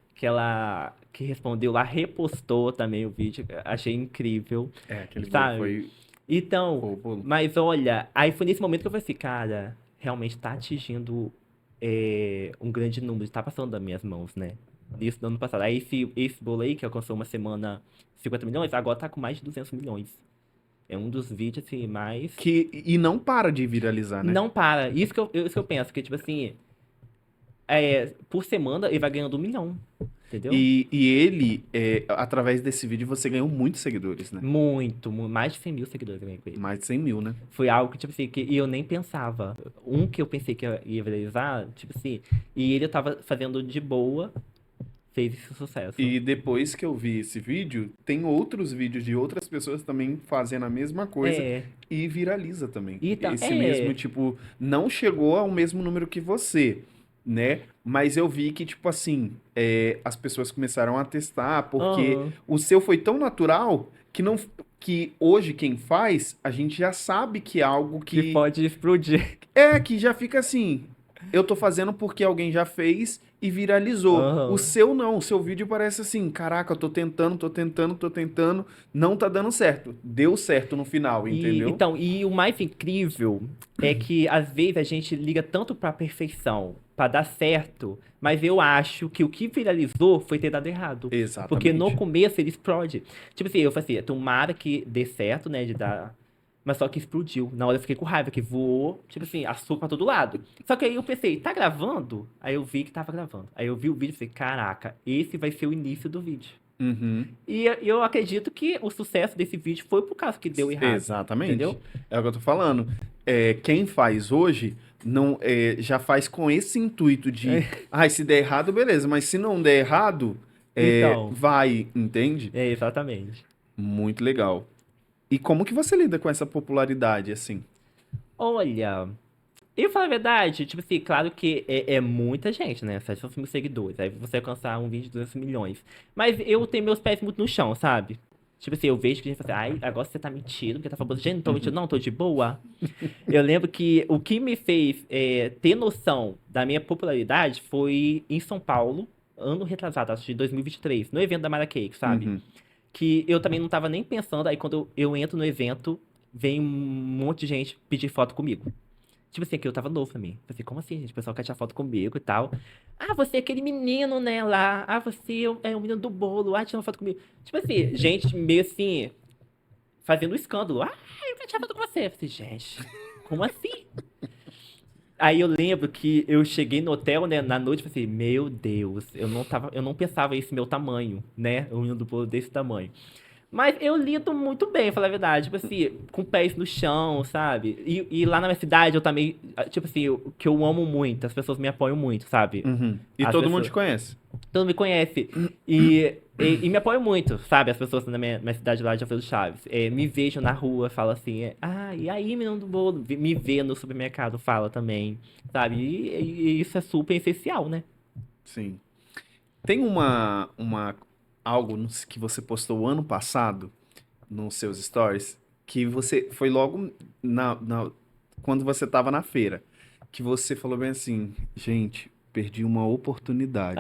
S2: que respondeu lá, repostou também o vídeo, achei incrível,
S1: Aquele bolo
S2: sabe?
S1: foi
S2: Então,
S1: o bolo.
S2: mas olha, aí foi nesse momento que eu falei assim, cara, realmente tá atingindo um grande número, tá passando das minhas mãos, né? Isso no ano passado. Aí esse bolo aí, que alcançou uma semana 50 milhões, agora tá com mais de 200 milhões. É um dos vídeos, assim, mais...
S1: E não para de viralizar, né?
S2: Não para. Isso que eu penso, que tipo assim, por semana ele vai ganhando 1 milhão, entendeu?
S1: E ele, através desse vídeo, você ganhou muitos seguidores, né?
S2: Muito, mais de 100 mil seguidores eu ganhei com ele.
S1: Mais de 100 mil, né?
S2: Foi algo que, tipo assim, que eu nem pensava. Um que eu pensei que ia viralizar, tipo assim, e ele tava fazendo de boa, fez esse sucesso.
S1: E depois que eu vi esse vídeo, tem outros vídeos de outras pessoas também fazendo a mesma coisa
S2: É,
S1: e viraliza também.
S2: então,
S1: Esse mesmo, tipo, não chegou ao mesmo número que você, né? Mas eu vi que, tipo assim, as pessoas começaram a testar, porque
S2: aham,
S1: o seu foi tão natural que não, que hoje quem faz, a gente já sabe que é algo
S2: que
S1: que
S2: pode explodir.
S1: que já fica assim. Eu tô fazendo porque alguém já fez e viralizou. O
S2: Aham.
S1: seu não, o seu vídeo parece assim, caraca, eu tô tentando, não tá dando certo. Deu certo no final, entendeu?
S2: E o mais incrível é que às vezes a gente liga tanto pra perfeição, pra dar certo, mas eu acho que o que viralizou foi ter dado errado. Porque no
S1: Exatamente.
S2: começo ele explode. Tipo assim, eu falei assim, tomara que dê certo, né, de dar. Mas só que explodiu. Na hora eu fiquei com raiva, que voou, tipo assim, açúcar pra todo lado. Só que aí eu pensei, tá gravando? Aí eu vi que tava gravando. Aí eu vi o vídeo e falei, caraca, esse vai ser o início do vídeo.
S1: Uhum.
S2: E eu acredito que o sucesso desse vídeo foi por causa que deu errado.
S1: Exatamente.
S2: Entendeu?
S1: É o que eu tô falando. Quem faz hoje não já faz com esse intuito de, se der errado, beleza, mas se não der errado,
S2: Então,
S1: vai, entende?
S2: exatamente.
S1: Muito legal. E como que você lida com essa popularidade, assim?
S2: Olha, eu falo a verdade, tipo assim, claro que é muita gente, né? 700 mil seguidores. Aí você alcançar um vídeo de 200 milhões. Mas eu tenho meus pés muito no chão, sabe? Tipo assim, eu vejo que a gente fala assim, ai, agora você tá mentindo, porque tá falando, gente, não tô mentindo, não, tô de boa. Eu lembro que o que me fez ter noção da minha popularidade foi em São Paulo, ano retrasado, acho de 2023, no evento da Mara Cake, sabe?
S1: Uhum.
S2: Que eu também não tava nem pensando, aí quando eu entro no evento, vem um monte de gente pedir foto comigo. Tipo assim, que eu tava novo pra mim. Falei assim, como assim, gente? O pessoal quer tirar foto comigo e tal. Ah, você é aquele menino, né, lá. Ah, você é o menino do bolo. Ah, tira uma foto comigo. Tipo assim, gente meio assim, fazendo escândalo. Ah, eu quero tirar foto com você. Eu falei, gente, como assim? Aí eu lembro que eu cheguei no hotel, né, na noite, e falei assim, meu Deus, eu não pensava esse meu tamanho, né? O menino do bolo desse tamanho. Mas eu lido muito bem, falar a verdade. Tipo assim, com pés no chão, sabe? E lá na minha cidade eu também, tipo assim, o que eu amo muito, as pessoas me apoiam muito, sabe?
S1: Uhum. E
S2: As
S1: todo mundo te
S2: pessoas,
S1: conhece.
S2: todo mundo me conhece. E me apoiam muito, sabe? As pessoas na minha cidade lá de Alfredo Chaves. Me vejam na rua, falam assim, e aí, menino do bolo? Me vê no supermercado, fala também, sabe? E isso é super essencial, né?
S1: Sim. Tem algo que você postou ano passado nos seus stories que você foi logo quando você estava na feira, que você falou bem assim, gente, perdi uma oportunidade.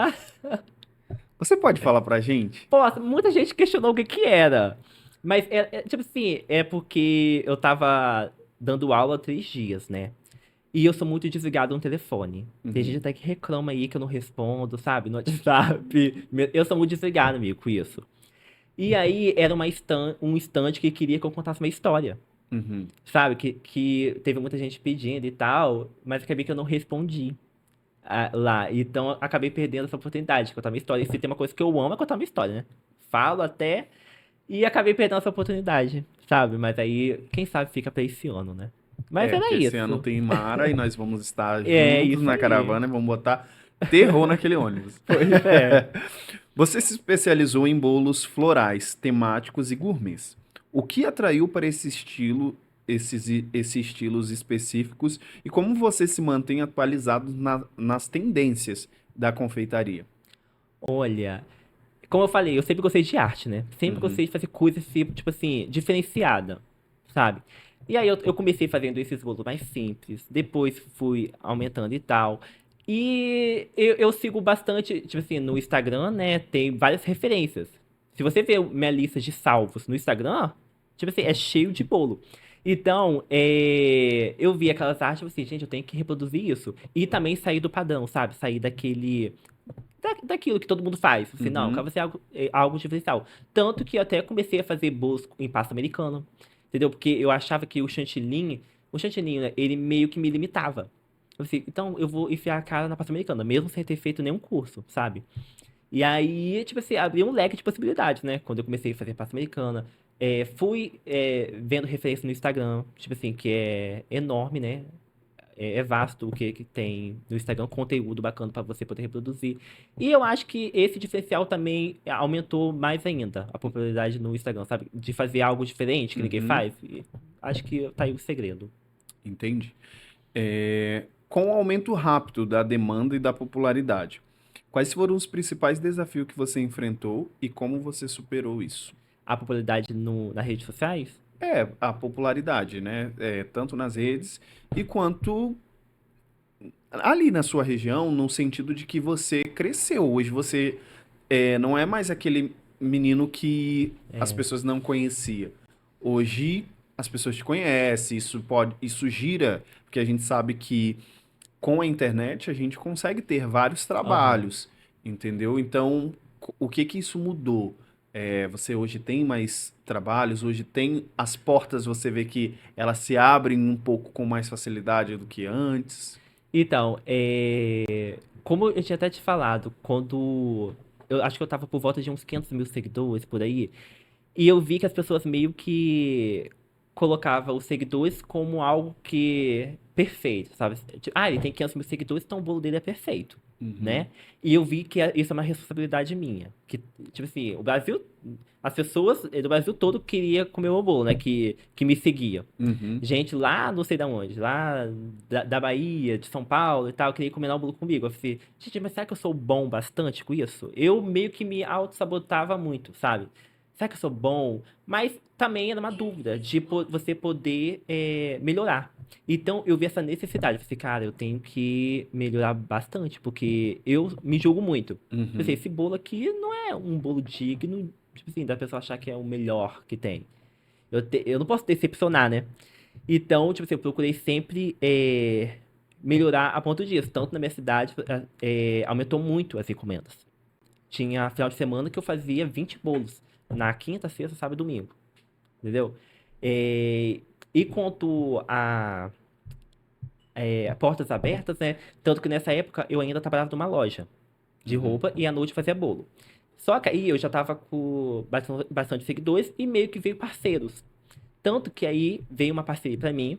S1: Você pode falar pra gente?
S2: Pô, muita gente questionou o que que era. Mas, tipo assim, é porque eu tava dando aula há 3 dias, né? E eu sou muito desligado no telefone. Tem gente
S1: Uhum.
S2: até que reclama aí que eu não respondo, sabe? No WhatsApp. Eu sou muito desligado, amigo, com isso. E aí era um stand que queria que eu contasse uma história,
S1: Uhum.
S2: sabe? Que teve muita gente pedindo e tal, mas acabei que eu não respondi lá. Então eu acabei perdendo essa oportunidade de contar minha história. E se tem uma coisa que eu amo é contar minha história, né? Falo até. E acabei perdendo essa oportunidade, sabe? Mas aí, quem sabe fica pra esse ano, né? Mas era
S1: Porque esse ano
S2: isso.
S1: tem Mara e nós vamos estar
S2: É
S1: juntos
S2: isso
S1: na
S2: aí.
S1: caravana e vamos botar terror naquele ônibus.
S2: Pois é.
S1: Você se especializou em bolos florais, temáticos e gourmets. O que atraiu para esse estilo, esses estilos específicos e como você se mantém atualizado nas tendências da confeitaria?
S2: Olha, como eu falei, eu sempre gostei de arte, né? Sempre
S1: Uhum,
S2: gostei de fazer coisas, tipo assim, diferenciada, sabe? E aí eu comecei fazendo esses bolos mais simples, depois fui aumentando e tal. E eu sigo bastante, tipo assim, no Instagram, né? Tem várias referências. Se você ver minha lista de salvos no Instagram, tipo assim, é cheio de bolo. Então, eu vi aquelas artes, tipo assim, gente, eu tenho que reproduzir isso. E também sair do padrão, sabe? Sair daquilo que todo mundo faz. Assim, não, eu
S1: uhum,
S2: quero fazer algo diferencial. Tanto que eu até comecei a fazer bolos em pasta americana. Entendeu? Porque eu achava que o chantilly, né, ele meio que me limitava. Eu assim, então eu vou enfiar a cara na pasta americana, mesmo sem ter feito nenhum curso, sabe? E aí, tipo assim, abriu um leque de possibilidades, né? Quando eu comecei a fazer pasta americana. Fui vendo referência no Instagram, tipo assim, que é enorme, né? É vasto o que tem no Instagram, conteúdo bacana para você poder reproduzir. E eu acho que esse diferencial também aumentou mais ainda a popularidade no Instagram, sabe? De fazer algo diferente que ninguém
S1: uhum,
S2: faz. E acho que tá aí o segredo.
S1: entendi. Com o aumento rápido da demanda e da popularidade, quais foram os principais desafios que você enfrentou e como você superou isso?
S2: A popularidade nas redes sociais.
S1: É, a popularidade, né? Tanto nas redes e quanto ali na sua região, no sentido de que você cresceu. Hoje você não é mais aquele menino que as
S2: É,
S1: pessoas não conheciam. Hoje as pessoas te conhecem, isso gira, porque a gente sabe que com a internet a gente consegue ter vários
S2: aham.
S1: trabalhos, entendeu? Então, o que que isso mudou? Você hoje tem mais trabalhos, hoje tem as portas, você vê que elas se abrem um pouco com mais facilidade do que antes.
S2: Então, como eu tinha até te falado, quando. Eu acho que eu tava por volta de uns 500 mil seguidores por aí. E eu vi que as pessoas meio que colocavam os seguidores como algo que perfeito, sabe? Tipo, ele tem 500 mil seguidores, então o bolo dele é perfeito,
S1: Uhum,
S2: né? E eu vi que isso é uma responsabilidade minha. Que, tipo assim, o Brasil, as pessoas do Brasil todo queria comer o meu bolo, né? Que me seguia.
S1: uhum,
S2: Gente lá, não sei da onde, lá da Bahia, de São Paulo e tal, queria combinar o bolo comigo. Eu falei, gente, mas será que eu sou bom bastante com isso? Eu meio que me auto-sabotava muito, sabe? Será que eu sou bom? Mas também era uma dúvida de você poder melhorar. Então eu vi essa necessidade. Eu falei, cara, eu tenho que melhorar bastante, porque eu me julgo muito. Eu falei,
S1: uhum,
S2: esse bolo aqui não é um bolo digno, tipo assim, da pessoa achar que é o melhor que tem. Eu não posso decepcionar, né? Então, tipo assim, eu procurei sempre melhorar a ponto disso. Tanto na minha cidade, aumentou muito as encomendas. Tinha final de semana que eu fazia 20 bolos. Na quinta, sexta, sábado e domingo. Entendeu? É, e quanto a portas abertas, né? Tanto que nessa época eu ainda trabalhava numa loja de
S1: uhum,
S2: roupa e à noite fazia bolo. Só que aí eu já tava com bastante seguidores e meio que veio parceiros. Tanto que aí veio uma parceria pra mim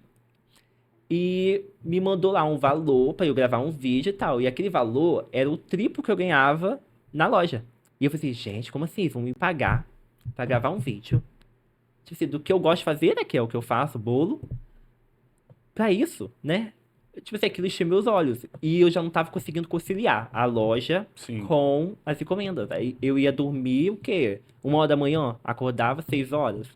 S2: e me mandou lá um valor pra eu gravar um vídeo e tal. E aquele valor era o triplo que eu ganhava na loja. E eu falei assim, gente, como assim? Vão me pagar pra gravar um vídeo? Tipo assim, do que eu gosto de fazer, né? Que é o que eu faço, bolo, pra isso, né? Tipo assim, aquilo encheu meus olhos. E eu já não tava conseguindo conciliar a loja
S1: sim.
S2: com as encomendas. Aí eu ia dormir, o quê? 1 hora da manhã, acordava 6 horas.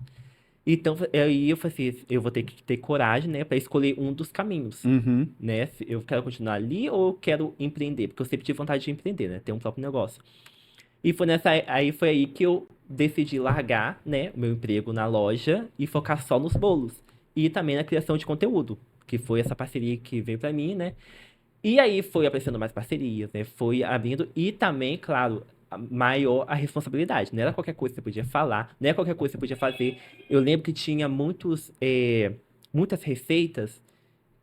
S2: Então, aí eu falei assim, eu vou ter que ter coragem, né, pra escolher um dos caminhos,
S1: Uhum,
S2: né? Se eu quero continuar ali ou eu quero empreender, porque eu sempre tive vontade de empreender, né, ter um próprio negócio. E foi aí que eu decidi largar, né, o meu emprego na loja e focar só nos bolos e também na criação de conteúdo, que foi essa parceria que veio pra mim, né? E aí foi aparecendo mais parcerias, né? Foi abrindo e também, claro, maior a responsabilidade. Não era qualquer coisa que você podia falar, não era qualquer coisa que você podia fazer. Eu lembro que tinha muitas receitas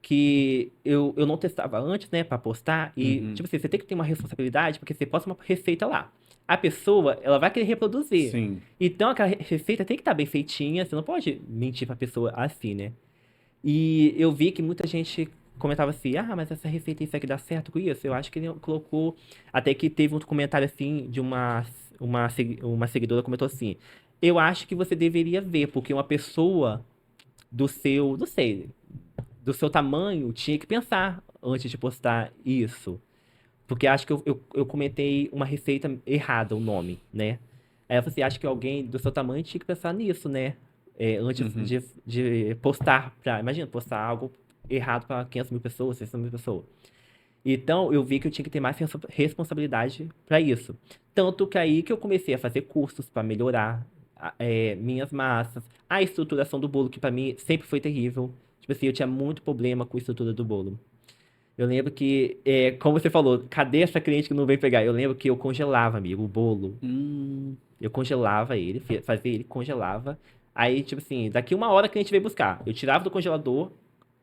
S2: que eu não testava antes, né, pra postar. E,
S1: uhum,
S2: tipo assim, você tem que ter uma responsabilidade, porque você posta uma receita lá. A pessoa, ela vai querer reproduzir.
S1: sim.
S2: Então, aquela receita tem que estar bem feitinha, você não pode mentir pra pessoa assim, né? E eu vi que muita gente comentava assim, mas essa receita isso aqui dá certo com isso? Eu acho que ele colocou. Até que teve um comentário assim de uma. uma seguidora comentou assim: eu acho que você deveria ver, porque uma pessoa do seu, não sei, do seu tamanho tinha que pensar antes de postar isso. Porque acho que eu comentei uma receita errada, o nome, né? Aí eu falei assim, acho que alguém do seu tamanho tinha que pensar nisso, né? Antes
S1: Uhum.
S2: de postar imagina, postar algo errado para 500 mil pessoas, 600 mil pessoas. Então, eu vi que eu tinha que ter mais responsabilidade para isso. Tanto que aí que eu comecei a fazer cursos para melhorar minhas massas, a estruturação do bolo, que para mim sempre foi terrível. Tipo assim, eu tinha muito problema com a estrutura do bolo. Eu lembro que, como você falou, cadê essa cliente que não veio pegar? Eu lembro que eu congelava, amigo, o bolo.
S1: Hum,
S2: Eu congelava ele, fazia ele, congelava. Aí, tipo assim, daqui uma hora a cliente veio buscar. Eu tirava do congelador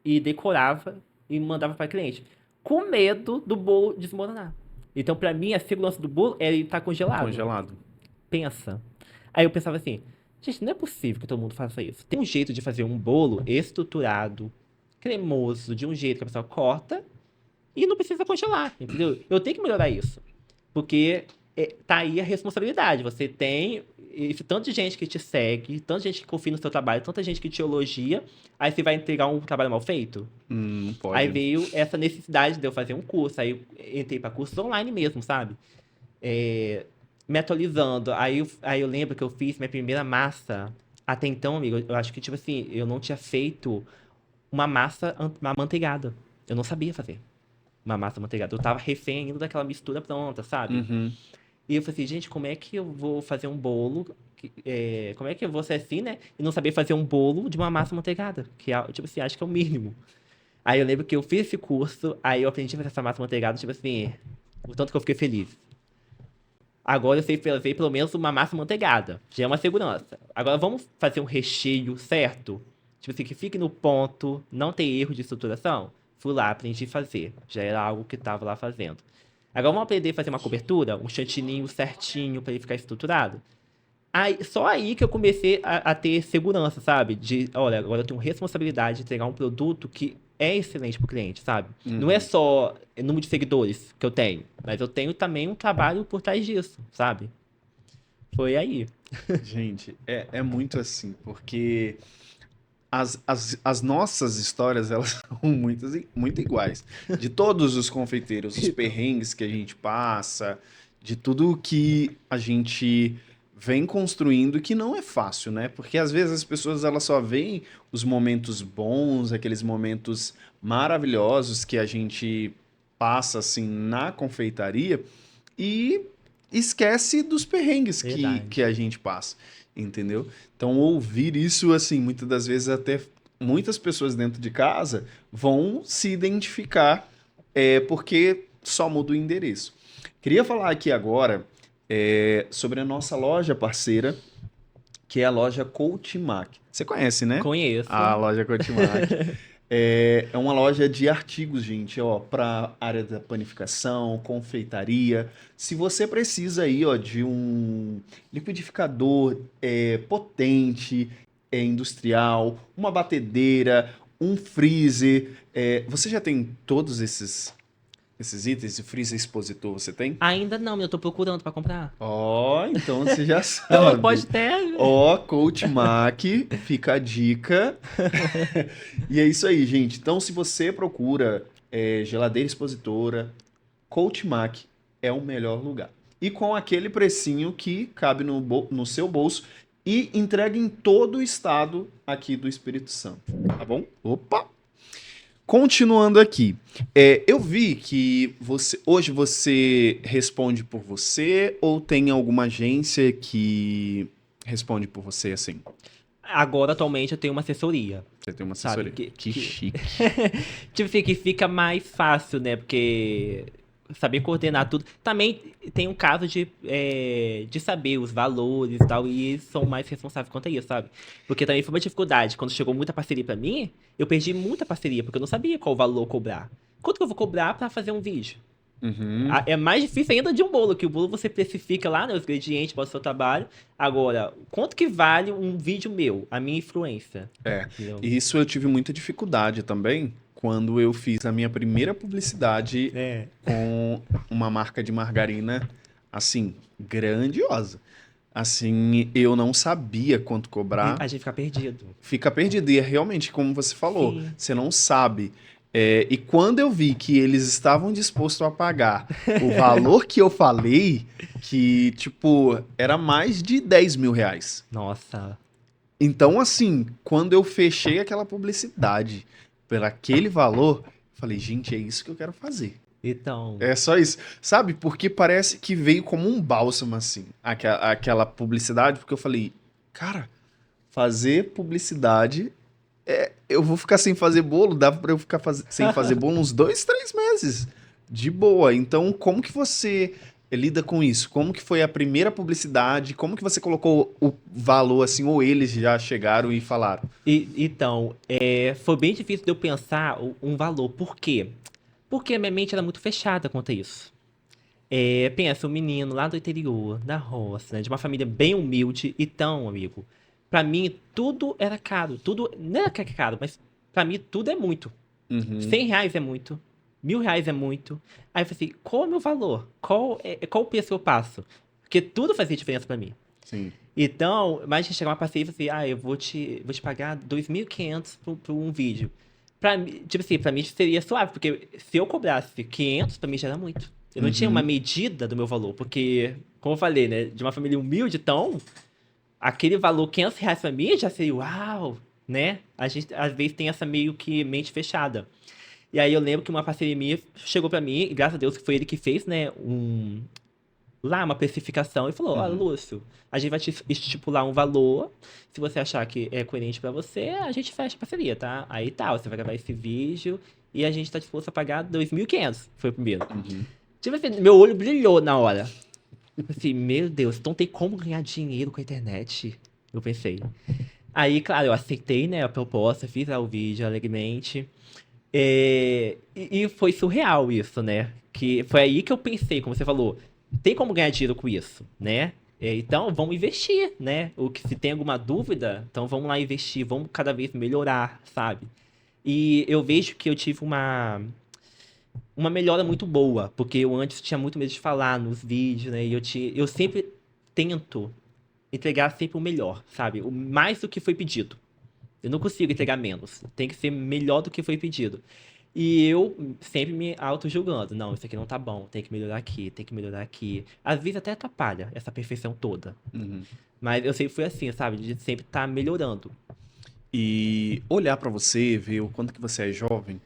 S2: e decorava e mandava para cliente. Com medo do bolo desmoronar. Então, pra mim, a segurança do bolo é ele estar congelado.
S1: congelado.
S2: Pensa. Aí eu pensava assim, gente, não é possível que todo mundo faça isso. Tem um jeito de fazer um bolo estruturado, cremoso, de um jeito que a pessoa corta e não precisa congelar, entendeu? Eu tenho que melhorar isso. Porque tá aí a responsabilidade. Você tem esse tanto de gente que te segue, tanta gente que confia no seu trabalho, tanta gente que te elogia, aí você vai entregar um trabalho mal feito?
S1: Não
S2: Aí
S1: pode.
S2: veio essa necessidade de eu fazer um curso, aí eu entrei para cursos online mesmo, sabe? Me atualizando. Aí eu lembro que eu fiz minha primeira massa. Até então, amigo, eu acho que, tipo assim, eu não tinha feito uma massa amanteigada. Eu não sabia fazer uma massa amanteigada. Eu tava refém ainda daquela mistura pronta, sabe?
S1: Uhum.
S2: E eu falei assim, gente, como é que eu vou fazer um bolo? Como é que eu vou ser assim, né? E não saber fazer um bolo de uma massa amanteigada? Que é, tipo assim, acho que é o mínimo. Aí eu lembro que eu fiz esse curso, aí eu aprendi a fazer essa massa amanteigada, tipo assim, o tanto que eu fiquei feliz. Agora eu sei fazer pelo menos uma massa manteigada. Já é uma segurança. Agora vamos fazer um recheio certo? Tipo assim, que fique no ponto, não tem erro de estruturação? Fui lá, aprendi a fazer. Já era algo que estava lá fazendo. Agora vamos aprender a fazer uma cobertura, um chantininho certinho para ele ficar estruturado. Aí, só aí que eu comecei a ter segurança, sabe? De, olha, agora eu tenho responsabilidade de entregar um produto que é excelente pro cliente, sabe? Não é
S1: Uhum.
S2: só número de seguidores que eu tenho, mas eu tenho também um trabalho por trás disso, sabe? Foi aí.
S1: Gente, é muito assim, porque as nossas histórias, elas são muito iguais. De todos os confeiteiros, os
S2: Então,
S1: perrengues que a gente passa, de tudo que a gente vem construindo, que não é fácil, né? Porque às vezes as pessoas elas só veem os momentos bons, aqueles momentos maravilhosos que a gente passa assim na confeitaria e esquece dos perrengues que
S2: verdade.
S1: a gente passa, entendeu? Então, ouvir isso, assim, muitas das vezes até muitas pessoas dentro de casa vão se identificar porque só muda o endereço. Queria falar aqui agora sobre a nossa loja parceira, que é a loja Coachmac. Você conhece, né? A
S2: Conheço.
S1: loja Coachmac. É uma loja de artigos, gente, ó, para área da panificação, confeitaria. Se você precisa aí, ó, de um liquidificador potente, industrial, uma batedeira, um freezer, você já tem todos esses itens de freezer expositor, você tem?
S2: Ainda não, eu tô procurando pra comprar.
S1: Ó, então você já
S2: Então, pode
S1: sabe.
S2: até.
S1: Ó, Coach Mac, fica a dica. E é isso aí, gente. Então, se você procura geladeira expositora, Coach Mac é o melhor lugar. E com aquele precinho que cabe no seu bolso e entrega em todo o estado aqui do Espírito Santo. Tá bom? Opa! Continuando aqui, eu vi que hoje você responde por você ou tem alguma agência que responde por você assim?
S2: Agora, atualmente, eu tenho uma assessoria,
S1: Você tem uma
S2: sabe?
S1: assessoria. Que chique.
S2: Tipo assim, que fica mais fácil, né? Porque saber coordenar tudo. Também tem um caso de saber os valores e tal, e eles são mais responsáveis quanto a isso, sabe? Porque também foi uma dificuldade. Quando chegou muita parceria pra mim, eu perdi muita parceria, porque eu não sabia qual valor cobrar. Quanto que eu vou cobrar pra fazer um vídeo?
S1: Uhum.
S2: É mais difícil ainda de um bolo, que o bolo você especifica lá, né, os ingredientes para o seu trabalho. Agora, quanto que vale um vídeo meu, a minha influência?
S1: É.
S2: Entendeu?
S1: E isso eu tive muita dificuldade também quando eu fiz a minha primeira publicidade
S2: É.
S1: com uma marca de margarina assim, grandiosa. Assim, eu não sabia quanto cobrar.
S2: A gente fica perdido.
S1: Fica perdido. E é realmente como você falou,
S2: Sim.
S1: você não sabe. E quando eu vi que eles estavam dispostos a pagar o valor que eu falei, que, tipo, era mais de R$ 10.000.
S2: Nossa.
S1: Então, assim, quando eu fechei aquela publicidade por aquele valor, falei, gente, é isso que eu quero fazer.
S2: Então.
S1: É só isso. Sabe? Porque parece que veio como um bálsamo, assim, aquela publicidade, porque eu falei, cara, fazer publicidade, eu vou ficar sem fazer bolo, dava pra eu ficar sem fazer bolo uns 2, 3 meses. De boa. Então, como que você lida com isso? Como que foi a primeira publicidade? Como que você colocou o valor, assim, ou eles já chegaram e falaram?
S2: Então, foi bem difícil de eu pensar um valor. Por quê? Porque a minha mente era muito fechada quanto a isso. Pensa, um menino lá do interior, da roça, né, de uma família bem humilde. Então, amigo, pra mim tudo era caro. Tudo, não era que é caro, mas pra mim tudo é muito.
S1: Uhum,
S2: R$ 100 é muito, R$ 1.000 é muito. Aí eu falei assim, qual é o meu valor? Qual o preço que eu passo? Porque tudo fazia diferença pra mim.
S1: sim.
S2: Então, mas a gente chegou uma parceria e falei assim, eu vou te pagar 2.500 por um vídeo. Pra mim, tipo assim, pra mim seria suave, porque se eu cobrasse 500, pra mim já era muito. Eu não tinha uma
S1: Uhum,
S2: medida do meu valor, porque, como eu falei, né, de uma família humilde, então, aquele valor R$ 500 pra mim já seria uau, né? A gente, às vezes, tem essa meio que mente fechada. E aí eu lembro que uma parceria minha chegou pra mim, e graças a Deus que foi ele que fez, né, lá uma precificação e falou: Ó,
S1: uhum,
S2: Lúcio, a gente vai te estipular um valor. Se você achar que é coerente pra você, a gente fecha a parceria, tá? Aí tá, você vai gravar esse vídeo e a gente tá disposto a pagar 2.500. Foi o primeiro.
S1: uhum.
S2: Tipo assim, meu olho brilhou na hora. Assim, meu Deus, não tem como ganhar dinheiro com a internet. Eu pensei. Aí, claro, eu aceitei, né, a proposta, fiz lá o vídeo alegremente. E foi surreal isso, né? Que foi aí que eu pensei, como você falou, tem como ganhar dinheiro com isso, né? Então vamos investir, né? O que se tem alguma dúvida, então vamos lá investir, vamos cada vez melhorar, sabe? E eu vejo que eu tive uma melhora muito boa, porque eu antes tinha muito medo de falar nos vídeos, né? E eu sempre tento entregar sempre o melhor, sabe? O mais do que foi pedido. Eu não consigo entregar menos. Tem que ser melhor do que foi pedido. E eu sempre me auto-julgando. Não, isso aqui não tá bom. Tem que melhorar aqui, tem que melhorar aqui. Às vezes até atrapalha essa perfeição toda.
S1: Uhum.
S2: Mas eu sempre fui assim, sabe? De sempre estar melhorando.
S1: E olhar pra você, ver o quanto que você é jovem,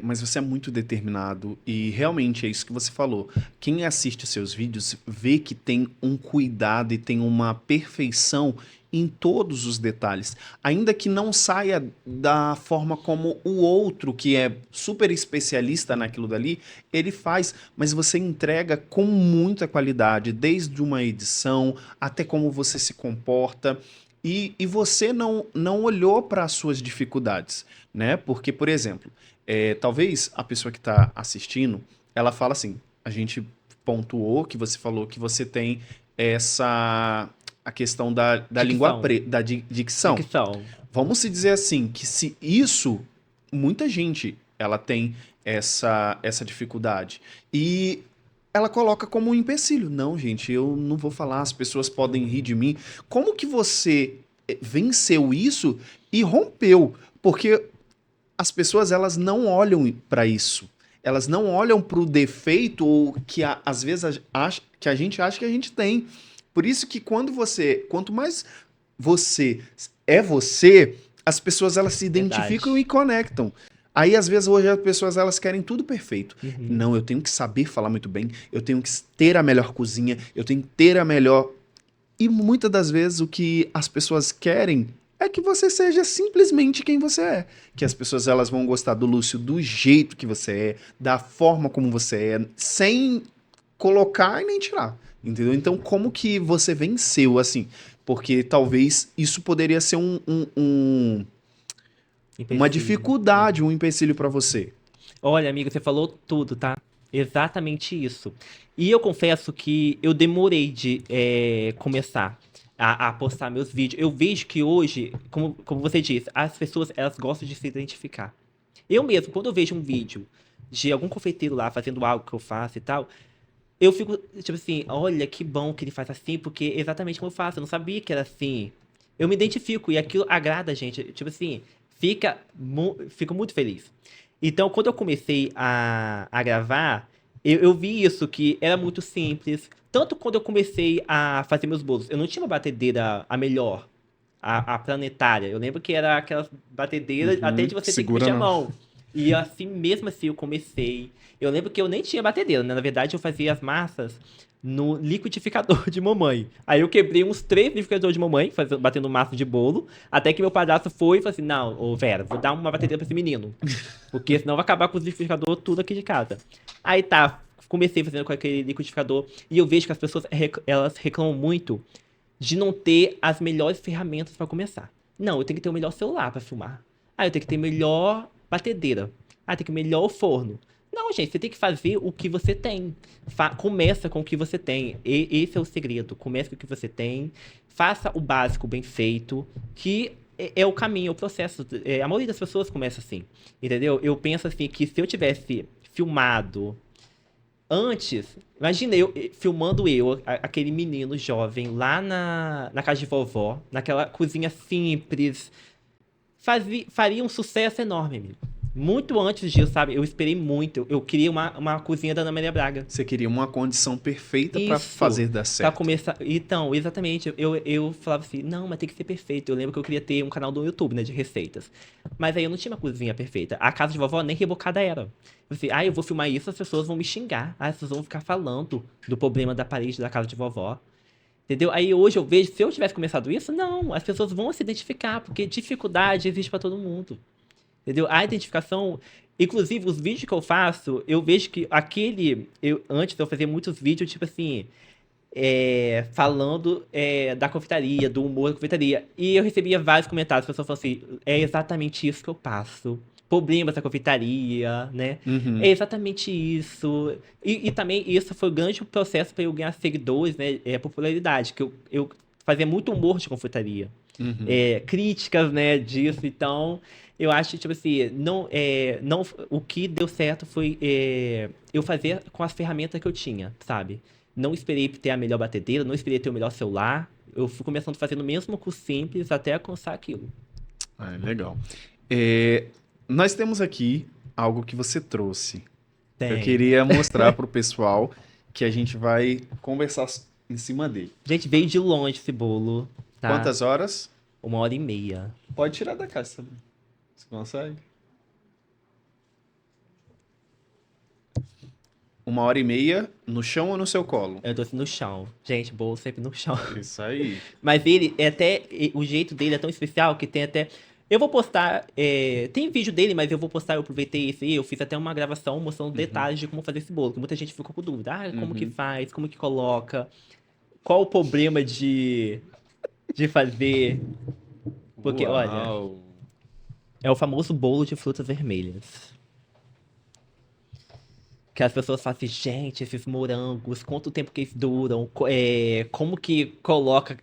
S1: mas você é muito determinado e realmente é isso que você falou. Quem assiste os seus vídeos vê que tem um cuidado e tem uma perfeição em todos os detalhes, ainda que não saia da forma como o outro que é super especialista naquilo dali, ele faz, mas você entrega com muita qualidade, desde uma edição até como você se comporta. E você não olhou para as suas dificuldades, né? Porque, por exemplo, talvez a pessoa que está assistindo, ela fala assim, a gente pontuou que você falou que você tem a questão da língua
S2: Dicção.
S1: da dicção.
S2: Dicção.
S1: Vamos se dizer assim, que se isso, muita gente, ela tem essa dificuldade. E ela coloca como um empecilho. Não, gente, eu não vou falar, as pessoas podem rir de mim. Como que você venceu isso e rompeu? Porque as pessoas elas não olham para isso. Elas não olham para o defeito ou que às vezes que a gente acha que a gente tem. Por isso que quanto mais você é você, as pessoas elas se identificam e
S2: Verdade.
S1: conectam. Aí às vezes hoje as pessoas elas querem tudo perfeito.
S2: Uhum.
S1: Não, eu tenho que saber falar muito bem, eu tenho que ter a melhor cozinha, eu tenho que ter a melhor. E muitas das vezes o que as pessoas querem é que você seja simplesmente quem você é. Que as pessoas elas vão gostar do Lúcio do jeito que você é, da forma como você é, sem colocar e nem tirar. Entendeu? Então, como que você venceu assim? Porque talvez isso poderia ser uma
S2: Empecilho.
S1: dificuldade, um empecilho para você.
S2: Olha, amigo, você falou tudo, tá? Exatamente isso. E eu confesso que eu demorei de começar a postar meus vídeos. Eu vejo que hoje, como você disse, as pessoas elas gostam de se identificar. Eu mesmo, quando eu vejo um vídeo de algum confeiteiro lá fazendo algo que eu faço e tal, eu fico, tipo assim, olha que bom que ele faz assim, porque é exatamente como eu faço. Eu não sabia que era assim. Eu me identifico e aquilo agrada a gente. Tipo assim, fico muito feliz. Então, quando eu comecei a gravar, eu vi isso, que era muito simples. Tanto quando eu comecei a fazer meus bolos, eu não tinha uma batedeira a melhor, a planetária. Eu lembro que era aquelas batedeiras até de você ter que
S1: Segura
S2: mexer a
S1: não.
S2: mão. E assim, mesmo assim, eu comecei. Eu lembro que eu nem tinha batedeira, né? Na verdade, eu fazia as massas no liquidificador de mamãe. Aí eu quebrei uns 3 liquidificadores de mamãe, batendo massa de bolo, até que meu padrasto foi e falou assim: Não, ô Vera, vou dar uma batedeira pra esse menino. Porque senão vai acabar com os liquidificadores tudo aqui de casa. Aí tá, comecei fazendo com aquele liquidificador e eu vejo que as pessoas elas reclamam muito de não ter as melhores ferramentas pra começar. Não, eu tenho que ter o melhor celular pra filmar. Ah, eu tenho que ter melhor batedeira. Ah, tem que ter melhor forno. Não, gente, você tem que fazer o que você tem. Começa com o que você tem. Esse é o segredo. Comece com o que você tem. Faça o básico bem feito, que é o caminho, é o processo. A maioria das pessoas começa assim, entendeu? Eu penso assim que se eu tivesse filmado antes, imagina eu filmando aquele menino jovem lá na casa de vovó, naquela cozinha simples, faria um sucesso enorme, amigo. Muito antes disso, sabe? Eu esperei muito. Eu queria uma cozinha da Ana Maria Braga.
S1: Você queria uma condição perfeita pra
S2: Isso.
S1: fazer dar
S2: Pra
S1: certo.
S2: começar. Então, exatamente. Eu falava assim, não, mas tem que ser perfeito. Eu lembro que eu queria ter um canal do YouTube, né, de receitas. Mas aí eu não tinha uma cozinha perfeita. A casa de vovó nem rebocada era. Eu assim, eu vou filmar isso, as pessoas vão me xingar. As pessoas vão ficar falando do problema da parede da casa de vovó. Entendeu? Aí hoje eu vejo, se eu tivesse começado isso, não, as pessoas vão se identificar, porque dificuldade existe pra todo mundo. Entendeu? A identificação. Inclusive, os vídeos que eu faço, eu vejo que antes eu fazia muitos vídeos, tipo assim, falando da confeitaria, do humor da confeitaria. E eu recebia vários comentários, as pessoas falando assim, é exatamente isso que eu passo. Problemas da confeitaria, né? É
S1: Uhum.
S2: exatamente isso. E também isso foi o grande processo para eu ganhar seguidores, né? Popularidade, que eu fazia muito humor de confeitaria.
S1: Uhum.
S2: Críticas, né, disso. Então, eu acho, tipo assim, não, o que deu certo foi eu fazer com as ferramentas que eu tinha, sabe? Não esperei ter a melhor batedeira, não esperei ter o melhor celular. Eu fui começando fazendo mesmo com o simples até alcançar aquilo.
S1: Ah, legal. É, nós temos aqui algo que você trouxe. Eu
S2: Tem.
S1: queria mostrar pro pessoal que a gente vai conversar em cima dele.
S2: Gente, veio de longe esse bolo, tá?
S1: Quantas horas?
S2: 1h30.
S1: Pode tirar da caixa. Você consegue? 1h30 no chão ou no seu colo?
S2: Eu tô assim no chão. Gente, bolo sempre no chão.
S1: Isso aí.
S2: Mas ele é até. O jeito dele é tão especial que tem até. Eu vou postar. Tem vídeo dele, mas eu vou postar. Eu aproveitei esse aí. Eu fiz até uma gravação mostrando detalhes de como fazer esse bolo. Que muita gente ficou com dúvida. Como que
S1: Uhum.
S2: faz? Como que coloca? Qual o problema de fazer? Porque, olha,
S1: Uau!
S2: é o famoso bolo de frutas vermelhas. Que as pessoas falam assim, gente, esses morangos, quanto tempo que eles duram, como que coloca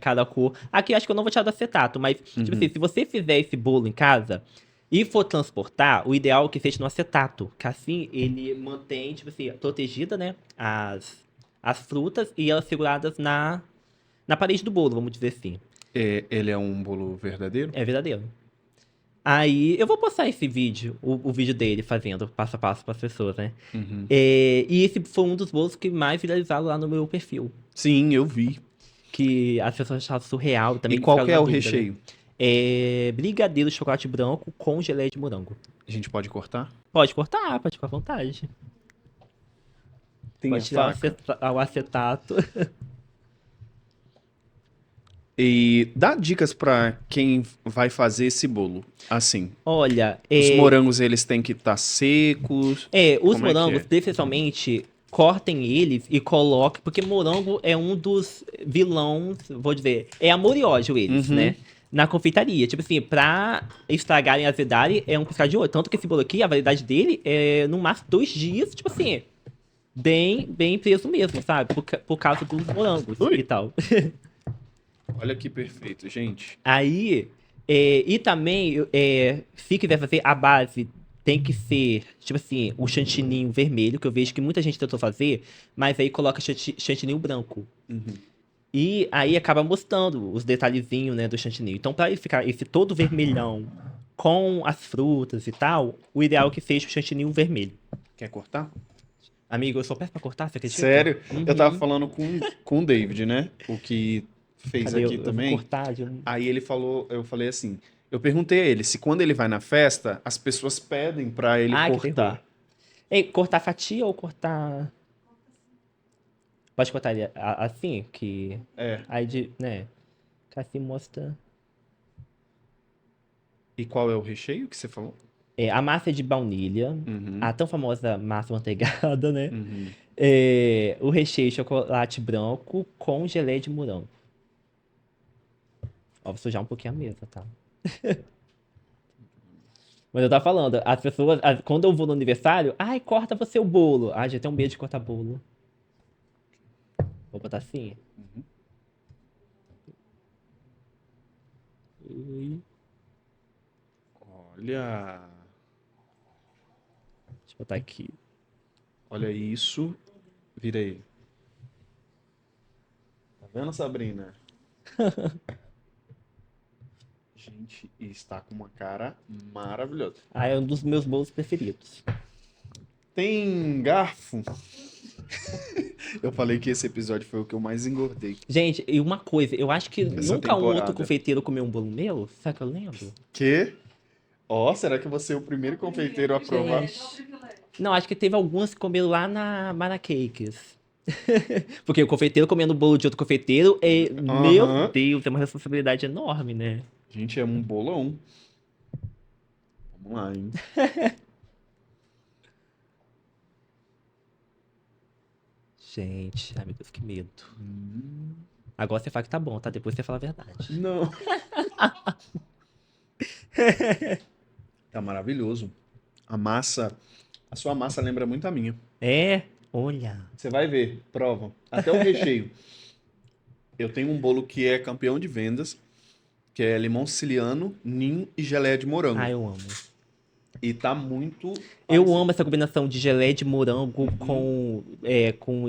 S2: cada cor. Aqui eu acho que eu não vou tirar do acetato, mas, tipo assim,
S1: Uhum.
S2: se você fizer esse bolo em casa e for transportar, o ideal é que seja no acetato, que assim ele mantém, tipo assim, protegida, né, as frutas e elas seguradas na parede do bolo, vamos dizer assim.
S1: Ele é um bolo verdadeiro?
S2: É verdadeiro. Aí eu vou postar esse vídeo, o vídeo dele fazendo passo a passo para as pessoas, né?
S1: Uhum.
S2: E esse foi um dos bolos que mais viralizaram lá no meu perfil.
S1: Sim, eu vi.
S2: Que as pessoas acharam surreal,
S1: E
S2: também
S1: qual
S2: ficaram
S1: que
S2: na
S1: é o
S2: dúvida, né?
S1: recheio?
S2: É brigadeiro de chocolate branco com geleia de morango.
S1: A gente pode cortar?
S2: Pode cortar, pode ficar à vontade.
S1: Tem a
S2: Pode tirar
S1: faca.
S2: o acetato.
S1: E dá dicas pra quem vai fazer esse bolo. Assim,
S2: Olha,
S1: os morangos eles têm que estar secos.
S2: os
S1: Como é que
S2: morangos,
S1: é?
S2: preferencialmente, cortem eles e coloquem, porque morango é um dos vilões, vou dizer, é amor e ódio eles,
S1: Uhum.
S2: né? Na confeitaria. Tipo assim, pra estragarem a azedarem, é um piscar de olho. Tanto que esse bolo aqui, a validade dele é no máximo 2 dias, tipo assim, bem preso mesmo, sabe? Por causa dos morangos e
S1: Ui.
S2: tal.
S1: Olha que perfeito, gente.
S2: Aí, e também, se quiser fazer a base, tem que ser, tipo assim, o chantininho vermelho, que eu vejo que muita gente tentou fazer, mas aí coloca chantininho branco.
S1: Uhum.
S2: E aí acaba mostrando os detalhezinhos, né, do chantilly. Então, pra ele ficar esse todo vermelhão com as frutas e tal, o ideal é que seja o chantilly vermelho.
S1: Quer cortar?
S2: Amigo, eu sou péssimo pra cortar, você acredita?
S1: Sério? Eu tava
S2: Uhum.
S1: falando com o David, né? O que fez
S2: Cadê?
S1: aqui
S2: Eu vou
S1: também.
S2: cortar
S1: Aí ele falou, eu falei assim, eu perguntei a ele se quando ele vai na festa, as pessoas pedem pra ele
S2: Ai, que terror.
S1: cortar.
S2: Ei, cortar fatia ou cortar... Pode cortar ele assim, que...
S1: É.
S2: Aí de, né, que assim mostra...
S1: E qual é o recheio que você falou?
S2: É, a massa é de baunilha,
S1: Uhum.
S2: a tão famosa massa manteigada, né?
S1: Uhum.
S2: É, o recheio de chocolate branco com geleia de morango. Ó, vou sujar um pouquinho a mesa, tá? Mas eu tava falando, as pessoas, quando eu vou no aniversário, ai, corta você o bolo. Ai, já tenho medo de cortar bolo. Vou botar assim.
S1: Uhum.
S2: Ui,
S1: Olha,
S2: deixa eu botar aqui.
S1: olha isso. Vira aí. Tá vendo, Sabrina? Gente, e está com uma cara maravilhosa.
S2: Ah, é um dos meus bolos preferidos.
S1: Tem garfo? Eu falei que esse episódio foi o que eu mais engordei
S2: Gente, e uma coisa, eu acho que
S1: essa
S2: nunca um outro
S1: temporada.
S2: confeiteiro comeu um bolo meu. Será que eu lembro?
S1: Que? Ó, será que você é o primeiro confeiteiro a provar?
S2: Gente. Não, acho que teve alguns que comeram lá na Mana Cakes. Porque o confeiteiro comendo bolo de outro confeiteiro é. Meu
S1: Aham.
S2: Deus, é uma responsabilidade enorme, né?
S1: Gente, é um bolão. Vamos lá, hein?
S2: Gente, ai meu Deus, que medo.
S1: Hum.
S2: Agora você fala que tá bom, tá? Depois você fala a verdade.
S1: Não. Tá maravilhoso. A massa, a sua massa lembra muito a minha.
S2: É? Olha.
S1: Você vai ver, prova. Até o recheio. Eu tenho um bolo que é campeão de vendas, que é limão siciliano, ninho e geleia de morango.
S2: Ai, eu amo.
S1: E tá muito
S2: Eu
S1: parecido.
S2: amo essa combinação de geleia de morango
S1: Uhum.
S2: com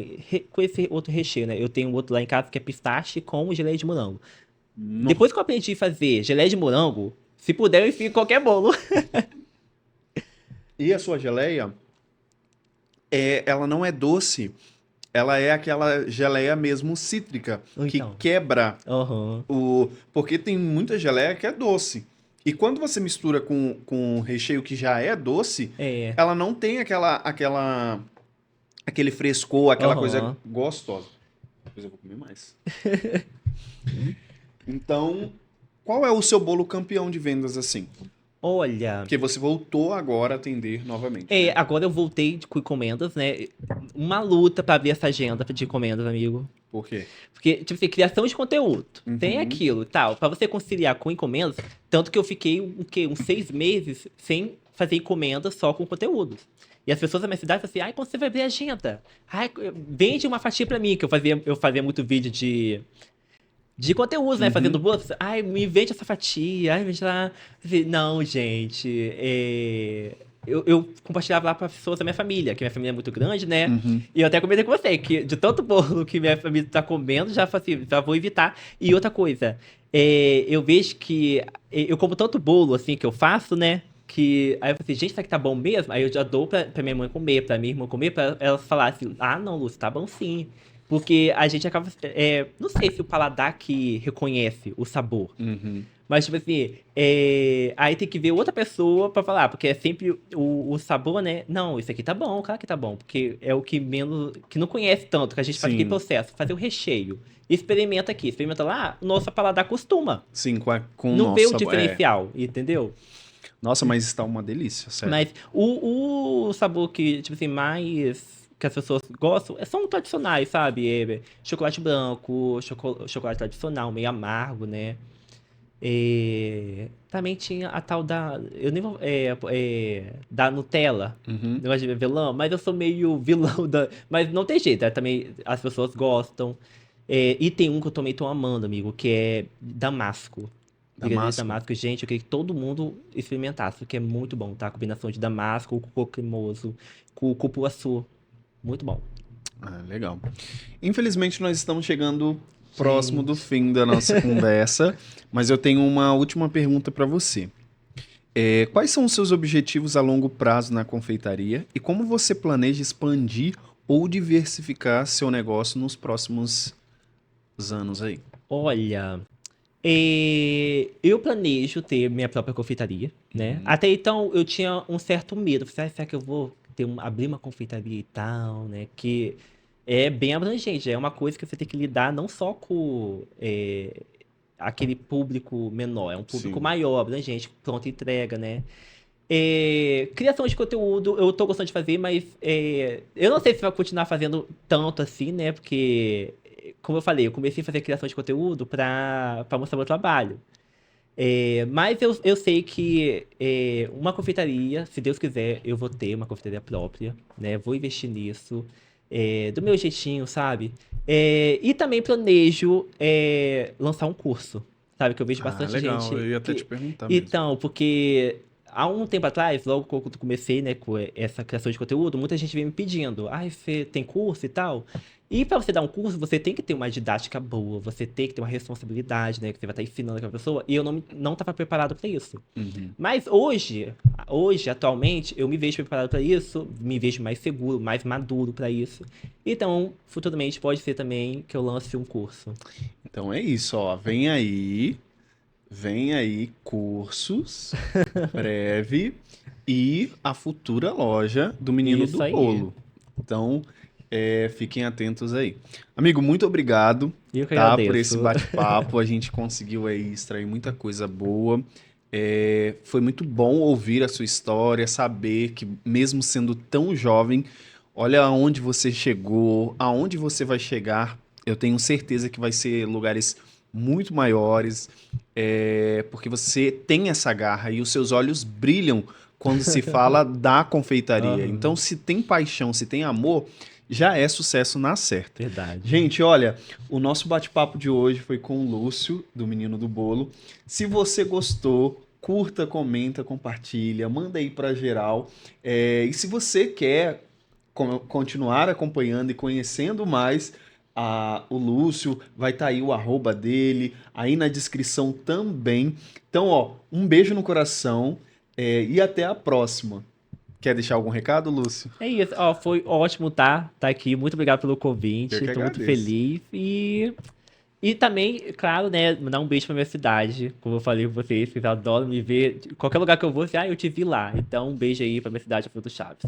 S2: esse outro recheio, né? Eu tenho um outro lá em casa que é pistache com geleia de morango.
S1: No-
S2: Depois que eu aprendi a fazer geleia de morango, se puder, eu enfio em qualquer bolo.
S1: E a sua geleia, ela não é doce, ela é aquela geleia mesmo cítrica, que
S2: Então.
S1: quebra
S2: Aham.
S1: porque tem muita geleia que é doce. E quando você mistura com um recheio que já é doce,
S2: É.
S1: ela não tem aquele frescor, aquela coisa
S2: Aham.
S1: gostosa. Depois eu vou comer mais. Então, qual é o seu bolo campeão de vendas assim?
S2: Olha.
S1: Porque você voltou agora a atender novamente,
S2: É,
S1: né?
S2: agora eu voltei com encomendas, né? Uma luta pra abrir essa agenda de encomendas, amigo.
S1: Por quê?
S2: Porque, tipo assim, criação de conteúdo. Tem
S1: Uhum.
S2: aquilo e tal. Pra você conciliar com encomendas, tanto que eu fiquei, o quê? Uns 6 meses sem fazer encomendas só com conteúdos. E as pessoas da minha cidade falam assim, ai, quando você vai abrir a agenda? Ai, vende uma fatia pra mim, que eu fazia muito vídeo de conteúdos, né? Fazendo
S1: Uhum.
S2: bolos. Ai, me vende essa fatia. Ai, vende lá. Não, gente. Eu compartilhava lá para pessoas da minha família, que minha família é muito grande, né?
S1: Uhum.
S2: E eu até comentei com você, que de tanto bolo que minha família tá comendo, já falei assim, já vou evitar. E outra coisa, eu vejo que eu como tanto bolo, assim, que eu faço, né? Que aí eu falei assim, gente, será que tá bom mesmo? Aí eu já dou pra minha mãe comer, pra minha irmã comer, pra elas falarem assim, ah, não, Lúcio, tá bom sim. Porque a gente acaba. Não sei se o paladar que reconhece o sabor.
S1: Uhum.
S2: Mas, tipo assim, aí tem que ver outra pessoa pra falar, porque é sempre o sabor, né? Não, isso aqui tá bom, claro que tá bom. Porque é o que menos. Que não conhece tanto, que a gente faz aquele
S1: Sim,
S2: processo, fazer o recheio. Experimenta aqui, experimenta lá, o nosso paladar acostuma.
S1: sim, com o
S2: Não vê o
S1: nosso sabor.
S2: diferencial, entendeu?
S1: Nossa, mas está uma delícia, sério.
S2: Mas o sabor que, tipo assim, mais que as pessoas gostam são tradicionais, sabe? Chocolate branco, chocolate tradicional, meio amargo, né? Também tinha a tal da. Eu nem vou. Da Nutella.
S1: Uhum.
S2: Negócio de vilão, mas eu sou meio vilão da. Mas não tem jeito, também as pessoas gostam. E tem um que eu também tô amando, amigo, que é Damasco. Brigadeiro de
S1: Damasco.
S2: damasco, gente, eu queria que todo mundo experimentasse, porque é muito bom, tá? A combinação de damasco, com coco cremoso, com cupuaçu. Muito bom.
S1: Ah, legal. Infelizmente, nós estamos chegando próximo do
S2: Gente,
S1: fim da nossa conversa, mas eu tenho uma última pergunta para você. Quais são os seus objetivos a longo prazo na confeitaria e como você planeja expandir ou diversificar seu negócio nos próximos anos aí?
S2: olha, eu planejo ter minha própria confeitaria, né?
S1: Uhum.
S2: Até então eu tinha um certo medo. Falei, "Ah, será que eu vou abrir uma confeitaria e tal, né? Que é bem abrangente, é uma coisa que você tem que lidar não só com aquele público menor, é um público
S1: Sim.
S2: maior, abrangente, pronta entrega, né? Criação de conteúdo, eu tô gostando de fazer, mas eu não sei se vai continuar fazendo tanto assim, né? Porque, como eu falei, eu comecei a fazer criação de conteúdo pra mostrar meu trabalho. Mas eu sei que uma confeitaria, se Deus quiser, eu vou ter uma confeitaria própria, né? Vou investir nisso, do meu jeitinho, sabe? E também planejo lançar um curso, sabe? Que eu vejo
S1: Ah,
S2: bastante
S1: legal.
S2: gente
S1: Eu ia até te
S2: que.
S1: perguntar mesmo.
S2: Então, porque há um tempo atrás, logo quando eu comecei, né, com essa criação de conteúdo, muita gente veio me pedindo, você tem curso e tal? E para você dar um curso, você tem que ter uma didática boa, você tem que ter uma responsabilidade, né? Que você vai estar ensinando aquela pessoa. E eu não estava preparado para isso.
S1: Uhum.
S2: Mas atualmente, eu me vejo preparado para isso, me vejo mais seguro, mais maduro para isso. Então, futuramente, pode ser também que eu lance um curso.
S1: Então é isso, ó. Vem aí cursos em breve e a futura loja do Menino do
S2: Isso aí.
S1: Bolo. Então, fiquem atentos aí. Amigo, muito obrigado,
S2: Eu que
S1: tá, por esse
S2: agradeço.
S1: bate-papo. A gente conseguiu aí extrair muita coisa boa. Foi muito bom ouvir a sua história, saber que mesmo sendo tão jovem, olha aonde você chegou, aonde você vai chegar. Eu tenho certeza que vai ser lugares muito maiores, porque você tem essa garra e os seus olhos brilham quando se fala da confeitaria. Então,
S2: Aham,
S1: se tem paixão, se tem amor, já é sucesso na certa.
S2: verdade.
S1: Gente, olha, o nosso bate-papo de hoje foi com o Lúcio, do Menino do Bolo. Se você gostou, curta, comenta, compartilha, manda aí pra geral. E se você quer continuar acompanhando e conhecendo mais o Lúcio, vai estar aí o arroba dele, aí na descrição também. Então, ó, um beijo no coração, e até a próxima. Quer deixar algum recado, Lúcio?
S2: É isso, ó, foi ótimo tá aqui. Muito obrigado pelo
S1: Eu
S2: convite.
S1: que
S2: Tô muito
S1: agradeço.
S2: feliz e também, claro, né, mandar um beijo pra minha cidade. Como eu falei pra vocês adoram me ver. Qualquer lugar que eu vou, assim, eu te vi lá. Então, um beijo aí pra minha cidade, Fruto Chaves.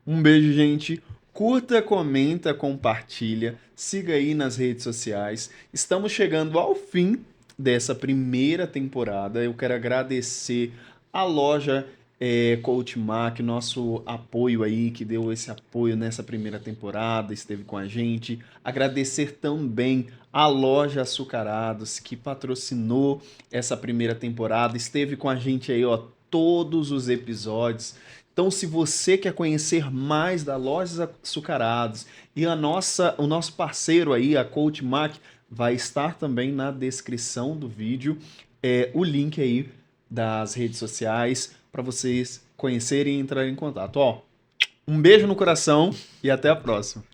S1: Um beijo, gente. Curta, comenta, compartilha. Siga aí nas redes sociais. Estamos chegando ao fim dessa primeira temporada. Eu quero agradecer a loja Coach Mac, nosso apoio aí, que deu esse apoio nessa primeira temporada, esteve com a gente. Agradecer também a loja Açucarados, que patrocinou essa primeira temporada, esteve com a gente aí, ó, todos os episódios. Então, se você quer conhecer mais da Lojas Açucarados e o nosso parceiro aí, a Coach Mac, vai estar também na descrição do vídeo, o link aí das redes sociais para vocês conhecerem e entrarem em contato. Ó, um beijo no coração e até a próxima.